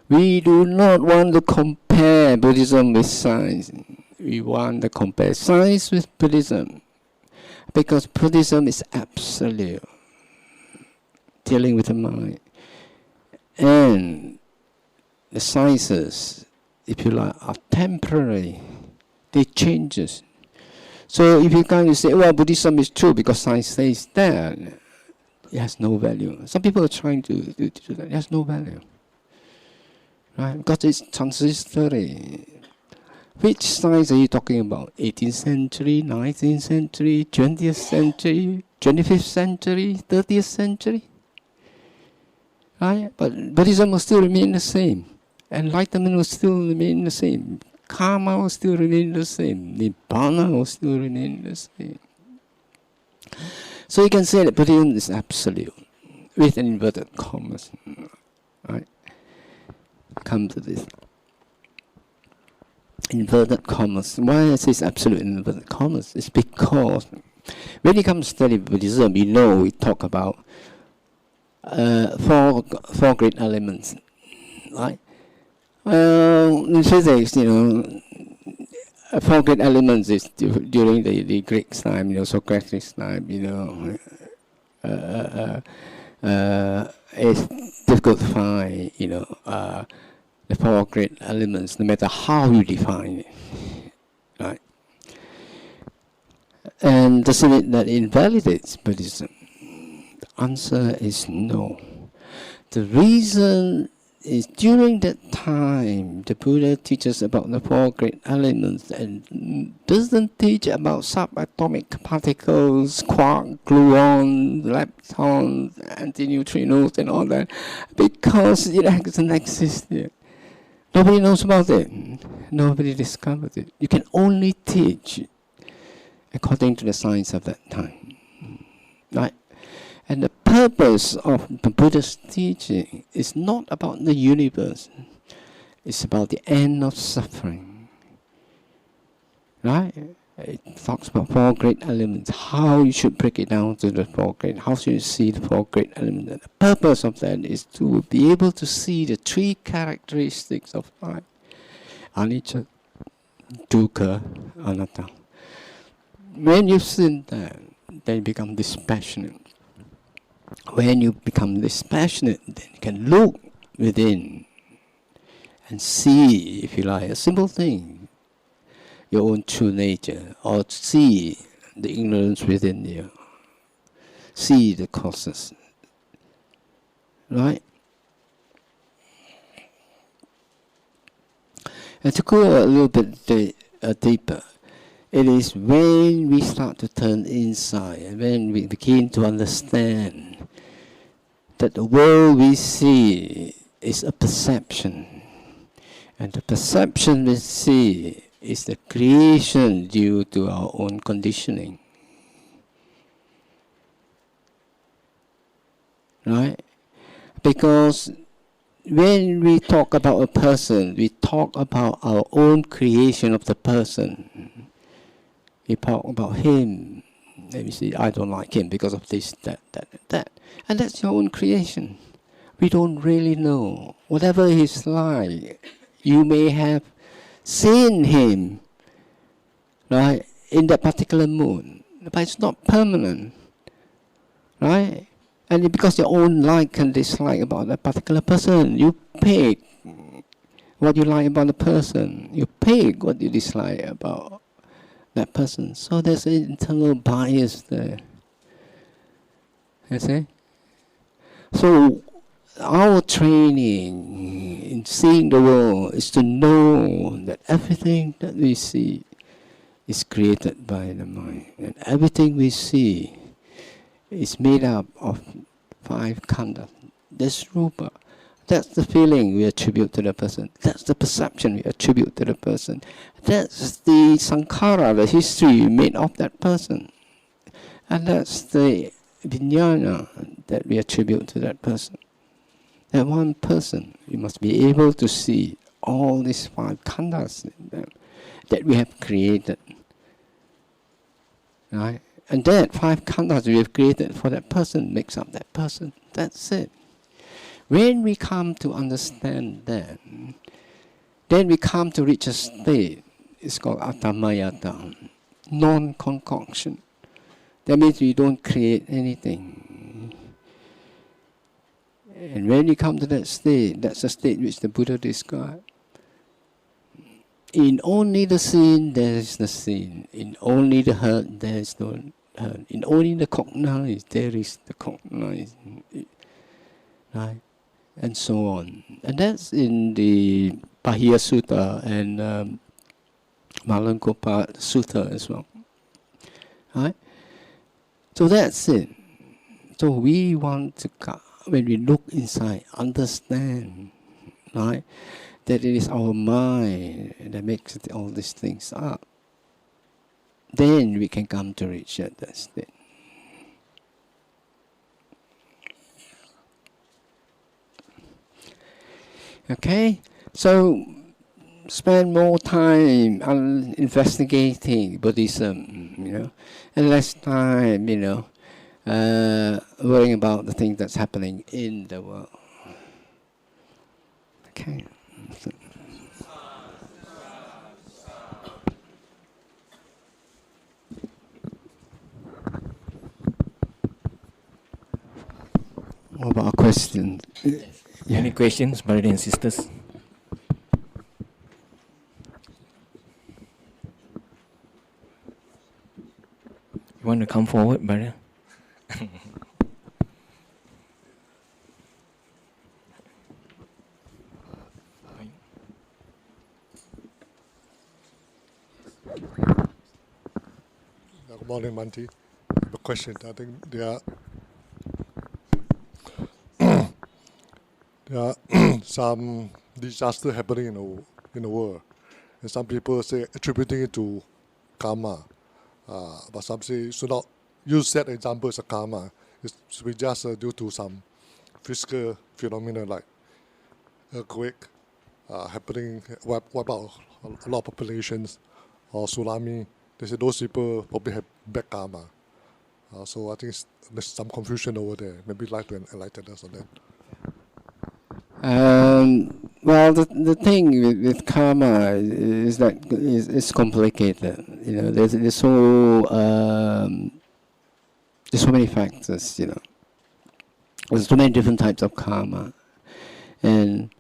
we do not want to compare Buddhism with science. We want to compare science with Buddhism, because Buddhism is absolute, dealing with the mind. And the sciences, if you like, are temporary. They changes. So if you kind of say, well, Buddhism is true because science says that, it has no value. Some people are trying to do that. It has no value. right? Because it's transitory. Which science are you talking about? 18th century, 19th century, 20th century, 25th century, 30th century? Right? But Buddhism will still remain the same. Enlightenment will still remain the same. Karma will still remain the same. Nibbana will still remain the same. So you can say that Buddhism is absolute, with an inverted commas. Right? Come to this. Inverted commas. Why I say it's absolute in inverted commas? It's because when you come to study Buddhism, we talk about four great elements, right? Well, in physics, four great elements is during the Greeks' time, Socrates' time, it's difficult to find, the four great elements, no matter how you define it, right? And doesn't it that invalidates Buddhism? The answer is no. The reason is during that time, the Buddha teaches about the four great elements and doesn't teach about subatomic particles, quark, gluons, leptons, antineutrinos, and all that, because it doesn't exist yet. Nobody knows about it. Nobody discovered it. You can only teach according to the science of that time, right? And the purpose of the Buddha's teaching is not about the universe. It's about the end of suffering. Right? It talks about four great elements, how you should break it down to the four great, how should you see the four great elements. And the purpose of that is to be able to see the three characteristics of life. Anicca, dukkha, anatta. When you've seen that, then you become dispassionate. When you become dispassionate, then you can look within and see, if you like, a simple thing, your own true nature, or see the ignorance within you, see the causes, right? And to go a little bit deeper, it is when we start to turn inside and when we begin to understand that the world we see is a perception. And the perception we see is the creation due to our own conditioning. Right? Because when we talk about a person, we talk about our own creation of the person. We talk about him. Let me see, I don't like him because of this, that. And that's your own creation. We don't really know. Whatever he's like, you may have seen him, right, in that particular mood, but it's not permanent, right? And because your own like and dislike about that particular person, you pick what you like about the person. You pick what you dislike about that person. So there's an internal bias there. You see? So our training in seeing the world is to know that everything that we see is created by the mind. And everything we see is made up of five khandhas. That's rupa. That's the feeling we attribute to the person. That's the perception we attribute to the person. That's the sankhara, the history made of that person. And that's the vijnana that we attribute to that person. That one person, we must be able to see all these five khandhas in them that we have created. Right? And that five khandhas we have created for that person makes up that person. That's it. When we come to understand that, then we come to reach a state, it's called atamayata, non-concoction. That means we don't create anything. And when we come to that state, that's a state which the Buddha described. In only the seen, there is the seen. In only the heard, there is no heard. In only the cognized, there is the cognized. Right? and so on. And that's in the Pahiya Sutta and Malankopa Sutta as well. Right? So that's it. So we want to, when we look inside, understand, right, that it is our mind that makes all these things up. Then we can come to reach that state. Okay, so spend more time on investigating Buddhism, and less time, worrying about the things that's happening in the world. Okay. What about a question? Yeah. Any questions, brothers and sisters? You want to come forward, brother? Good morning, Manti. I have a question. I think there are some disaster happening in the world, and some people say attributing it to karma, but some say should not use that example as a karma. It should be just due to some physical phenomena like earthquake happening, wipe out a lot of populations, or tsunami. They say those people probably have bad karma. So I think there's some confusion over there. Maybe you'd like to enlighten us on that. Well, the thing with karma is that it's complicated. There's so many factors. There's so many different types of karma, and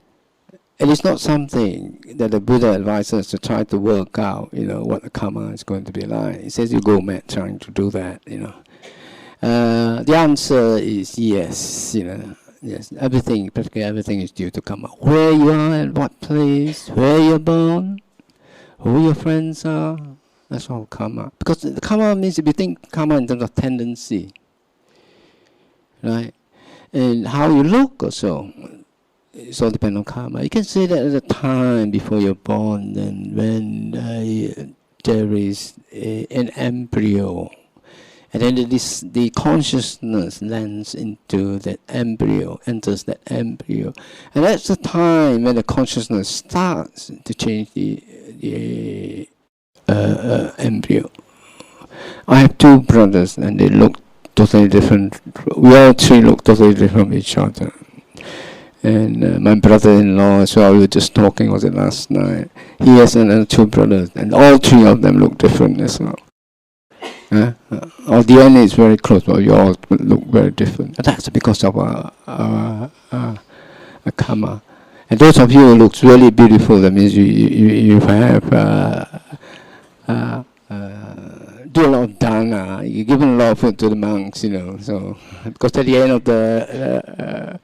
it's not something that the Buddha advises us to try to work out. What the karma is going to be like. He says you go mad trying to do that. The answer is yes. Yes, practically everything is due to karma. Where you are, at what place, where you're born, who your friends are, that's all karma. Because the karma means, if you think karma in terms of tendency, right? And how you look also, it's all depends on karma. You can say that at the time before you're born, and when there is an embryo, and then the consciousness lands into that embryo, enters that embryo. And that's the time when the consciousness starts to change the embryo. I have two brothers, and they look totally different. We all three look totally different from each other. And my brother-in-law as well, we were just talking, was it last night? He has another two brothers, and all three of them look different as well. Our DNA is very close, but we all look very different. And that's because of our karma. And those of you who look really beautiful, that means you have do a lot of dana. You give a lot of food to the monks, So because at the end of the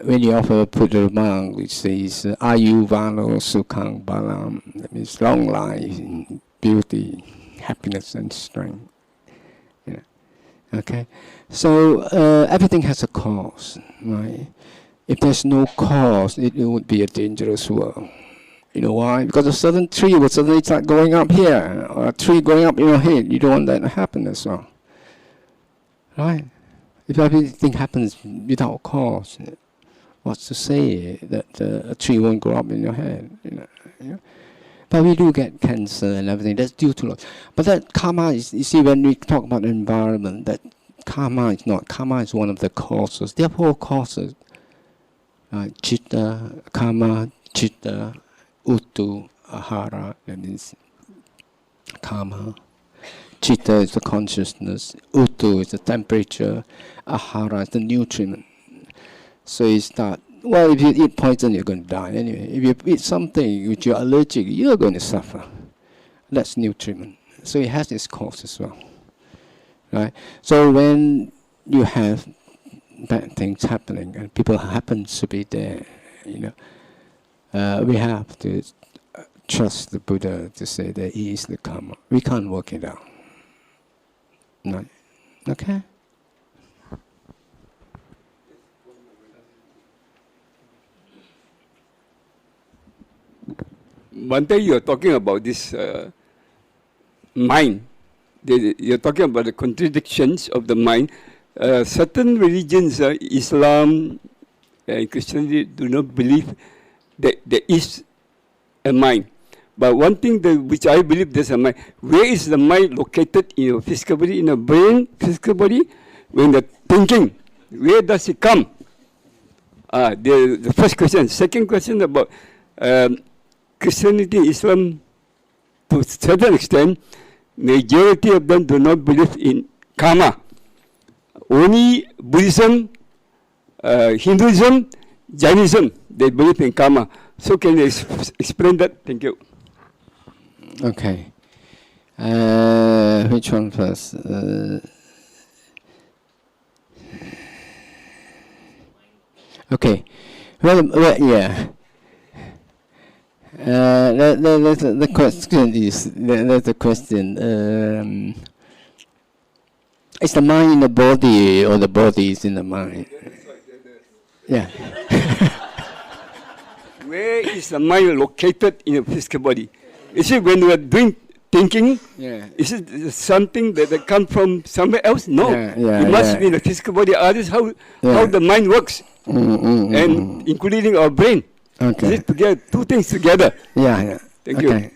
when you offer food to the monk, which says Ayu Valo Sukhang Balam, that means long life, beauty, happiness and strength. Okay, so everything has a cause, right? If there's no cause, it would be a dangerous world. You know why? Because a certain tree will suddenly start going up here, or a tree going up in your head. You don't want that to happen as well, right? If everything happens without cause, what's to say that a tree won't grow up in your head? But we do get cancer and everything. That's due to loss. But that karma is, you see, when we talk about the environment, that karma is not. Karma is one of the causes. There are four causes. Chitta, karma, chitta, uttu, ahara. That means karma. Chitta is the consciousness. Uttu is the temperature. Ahara is the nutriment. So you start. Well, if you eat poison, you're going to die anyway. If you eat something which you're allergic, you're going to suffer. That's nutriment. So it has its cause as well, right? So when you have bad things happening, and people happen to be there, we have to trust the Buddha to say there is the karma. We can't work it out. No. Okay? One day you're talking about this mind. You're talking about the contradictions of the mind. Certain religions, Islam and Christianity, do not believe that there is a mind. But one thing which I believe there's a mind. Where is the mind located in your physical body, in your brain, physical body? When you're thinking, where does it come? The first question. Second question about Christianity, Islam, to a certain extent, majority of them do not believe in karma. Only Buddhism, Hinduism, Jainism, they believe in karma. So can you explain that? Thank you. Okay. Which one first? Okay. Well, yeah. The question is, the question, is the mind in the body or the body is in the mind? Yeah. Where is the mind located in the physical body? Is it when we are doing thinking? Yeah. Is it something that comes from somewhere else? No. It must be in the physical body. Others, how the mind works, and including our brain. Okay. Is it together? Two things together. Yeah. Thank you.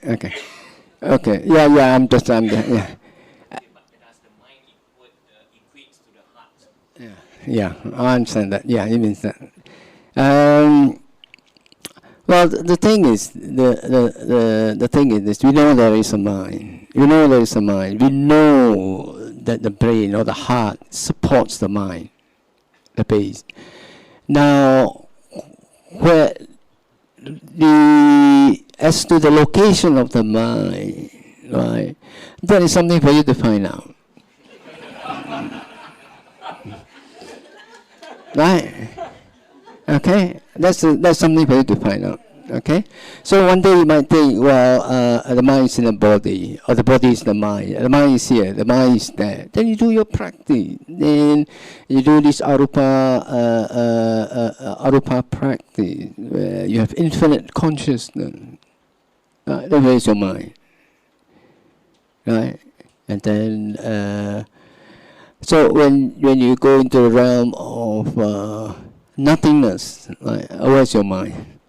Okay. Yeah. I'm just. Yeah. But does the mind equates to the heart? Yeah. I understand that. Yeah, it means that. Well, the thing is, the thing is this: we know there is a mind. We know there is a mind. We know that the brain or the heart supports the mind, the base. Now, as to the location of the mind, right? That is something for you to find out. Right? Okay? That's something for you to find out. Okay? So one day you might think, well, the mind is in the body, or the body is the mind. The mind is here, the mind is there. Then you do your practice. Then you do this arupa practice, where you have infinite consciousness. Then where is your mind? Right? And then, so when you go into the realm of nothingness, right? Where's your mind?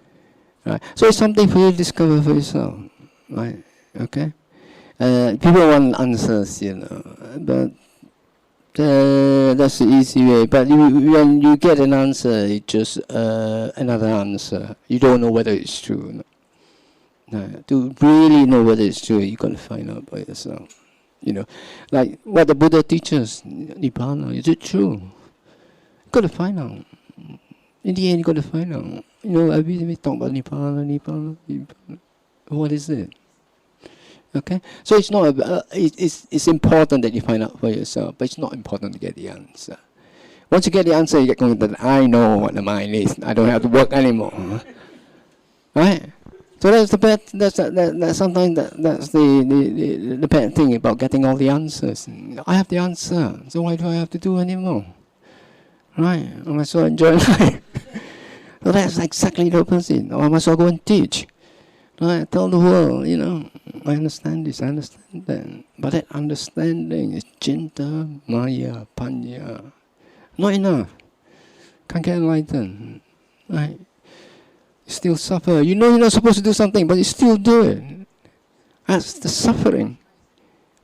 Right. So it's something for you to discover for yourself, right? Okay. People want answers, but that's the easy way. But when you get an answer, it's just another answer. You don't know whether it's true. To really know whether it's true, you got to find out by yourself. Like what the Buddha teaches, Nibbana, is it true? You got to find out. In the end, you got to find out. We talk about Nibbana. What is it? Okay, so it's not. It's important that you find out for yourself, but it's not important to get the answer. Once you get the answer, you get confident. I know what the mind is. I don't have to work anymore. Right? So that's the bad. That's sometimes that's the bad thing about getting all the answers. I have the answer, so why do I have to do anymore? Right? I might as well enjoy life. So that's exactly the opposite. Or I might as well go and teach. Right? Tell the world, I understand this, I understand that. But that understanding is cinta, maya, panya. Not enough. Can't get enlightened. Right? You still suffer. You know you're not supposed to do something, but you still do it. That's the suffering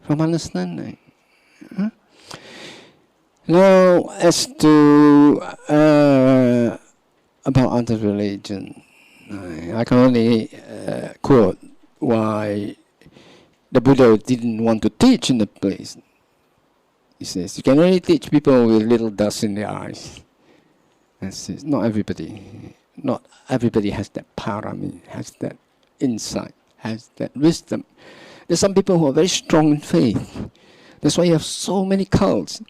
from understanding. Huh? Now, as to about other religion, I can only quote why the Buddha didn't want to teach in the place. He says, you can only teach people with little dust in their eyes. That's it. Not everybody has that parami, has that insight, has that wisdom. There's some people who are very strong in faith. That's why you have so many cults.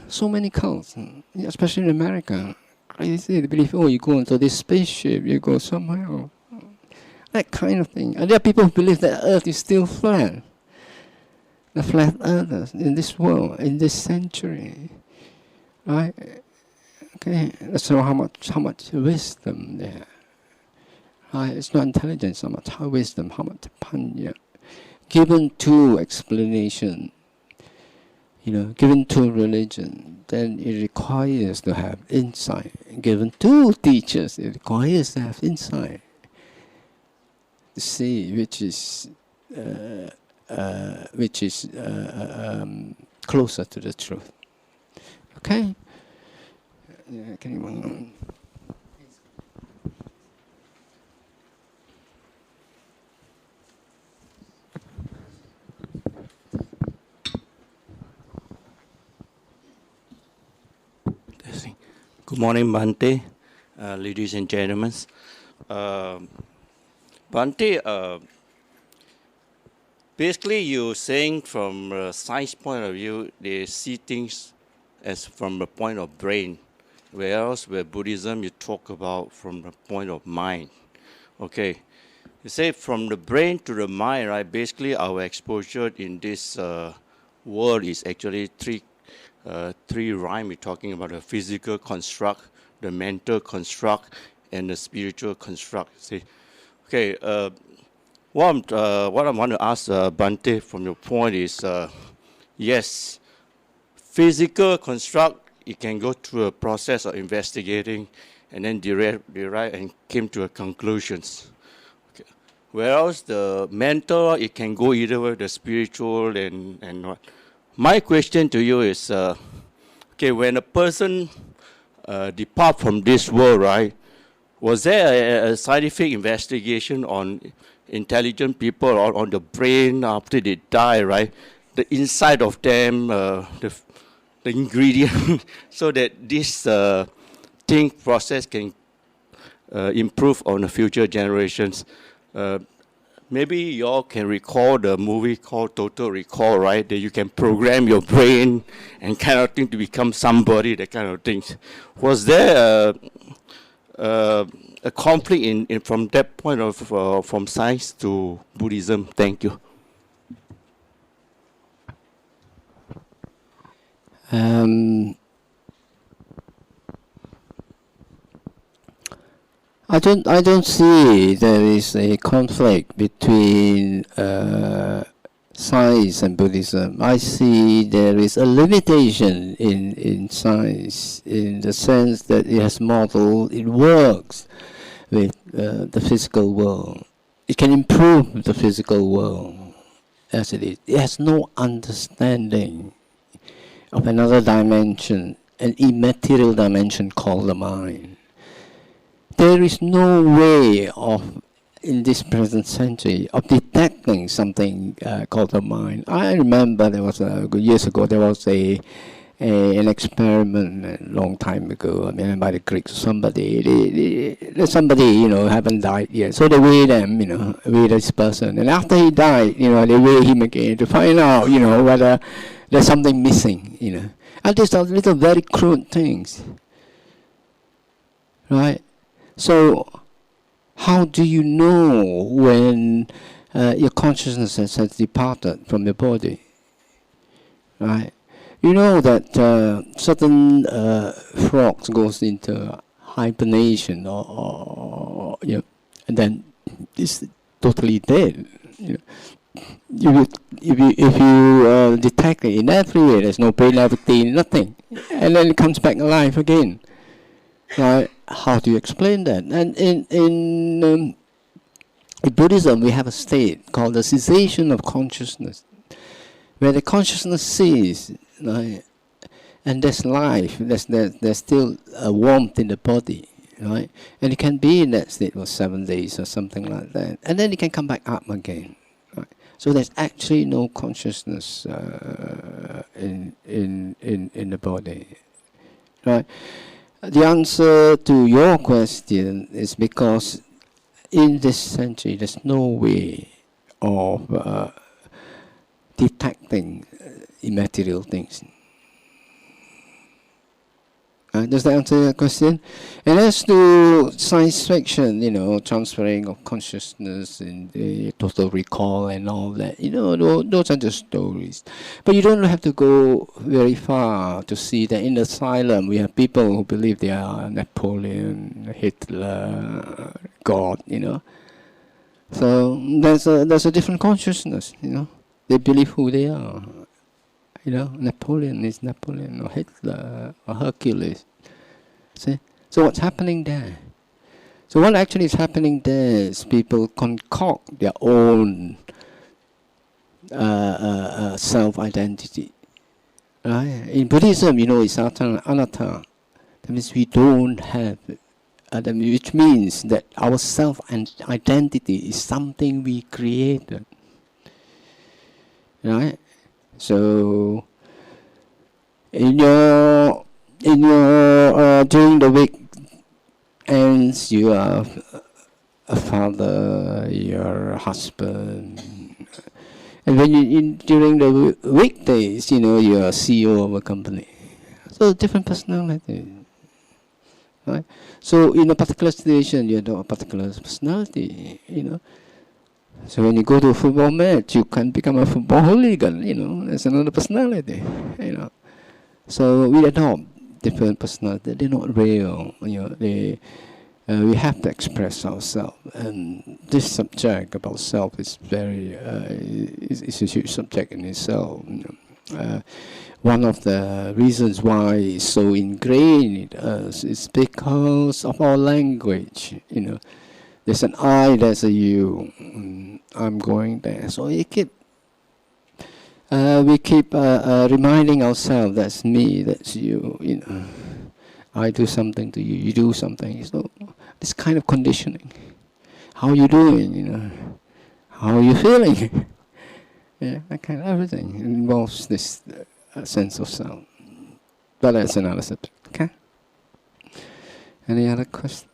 So many cults, especially in America. Crazy. They believe, oh, you go into this spaceship, you go somewhere. That kind of thing. And there are people who believe that Earth is still flat. The flat earthers in this world, in this century. Right? Okay, let's know how much wisdom there. Right? It's not intelligence, how much wisdom, how much panya. Given to explanation, given to religion, then it requires to have insight. Given to teachers, it requires to have insight. To see which is closer to the truth. Okay? Yeah, can you Good morning, Bhante, ladies and gentlemen. Bhante, basically you're saying from a science point of view, they see things as from the point of brain, whereas with Buddhism you talk about from the point of mind. Okay, you say from the brain to the mind, right? Basically our exposure in this world is actually three rhyme. We're talking about the physical construct, the mental construct, and the spiritual construct. See, okay. What I want to ask Bhante from your point is, yes, physical construct. It can go through a process of investigating, and then derive and came to a conclusions. Okay. Whereas the mental, it can go either way, the spiritual and what. My question to you is, okay, when a person depart from this world, right, was there a scientific investigation on intelligent people or on the brain after they die, right? The inside of them, the ingredient, so that this process can improve on the future generations. Maybe you all can recall the movie called Total Recall, right? That you can program your brain and kind of thing to become somebody, that kind of things. Was there a conflict in from that point of from science to Buddhism? Thank you. I don't see there is a conflict between science and Buddhism. I see there is a limitation in science in the sense that it has modeled, it works with the physical world. It can improve the physical world as it is. It has no understanding of another dimension, an immaterial dimension called the mind. There is no way of, in this present century, of detecting something called the mind. I remember there was years ago there was an experiment a long time ago. I mean, by the Greeks. Somebody haven't died yet, so they weigh them, weigh this person, and after he died, they weigh him again to find out, whether there's something missing, And these are little very crude things, right? So, how do you know when your consciousness has departed from your body? Right? You know that certain frogs goes into hibernation, or and then it's totally dead. If you detect it in every way, there's no pain, everything, nothing, and then it comes back alive again. Right? How do you explain that? And in Buddhism, we have a state called the cessation of consciousness, where the consciousness ceases, right? And there's life. There's still a warmth in the body, right? And it can be in that state for 7 days or something like that, and then it can come back up again. Right? So there's actually no consciousness in the body, right? The answer to your question is because in this century there's no way of detecting immaterial things. Does that answer your question? And as to science fiction, transferring of consciousness and the total recall and all that, those are just stories. But you don't have to go very far to see that in the asylum we have people who believe they are Napoleon, Hitler, God, So there's a different consciousness, They believe who they are. Napoleon is Napoleon, or Hitler, or Hercules. See? So what's happening there? So what actually is happening there is people concoct their own self-identity. Right? In Buddhism, it's anatta. That means we don't have, which means that our self-identity is something we created. Right? So, during the week ends, you are a father, you're a husband, and when during the weekdays, you're a CEO of a company. So different personality, right? So in a particular situation, you have a particular personality, So when you go to a football match, you can become a football hooligan, That's another personality, So we adopt different personality. They're not real, we have to express ourselves, and this subject about self is very, is a huge subject in itself. One of the reasons why it's so ingrained in us is because of our language, There's an I, there's a you. I'm going there. So we keep reminding ourselves, that's me, that's you. I do something to you, you do something. So this kind of conditioning. How are you doing? How are you feeling? That kind of everything involves this sense of self. But that's another subject. Okay. Any other questions?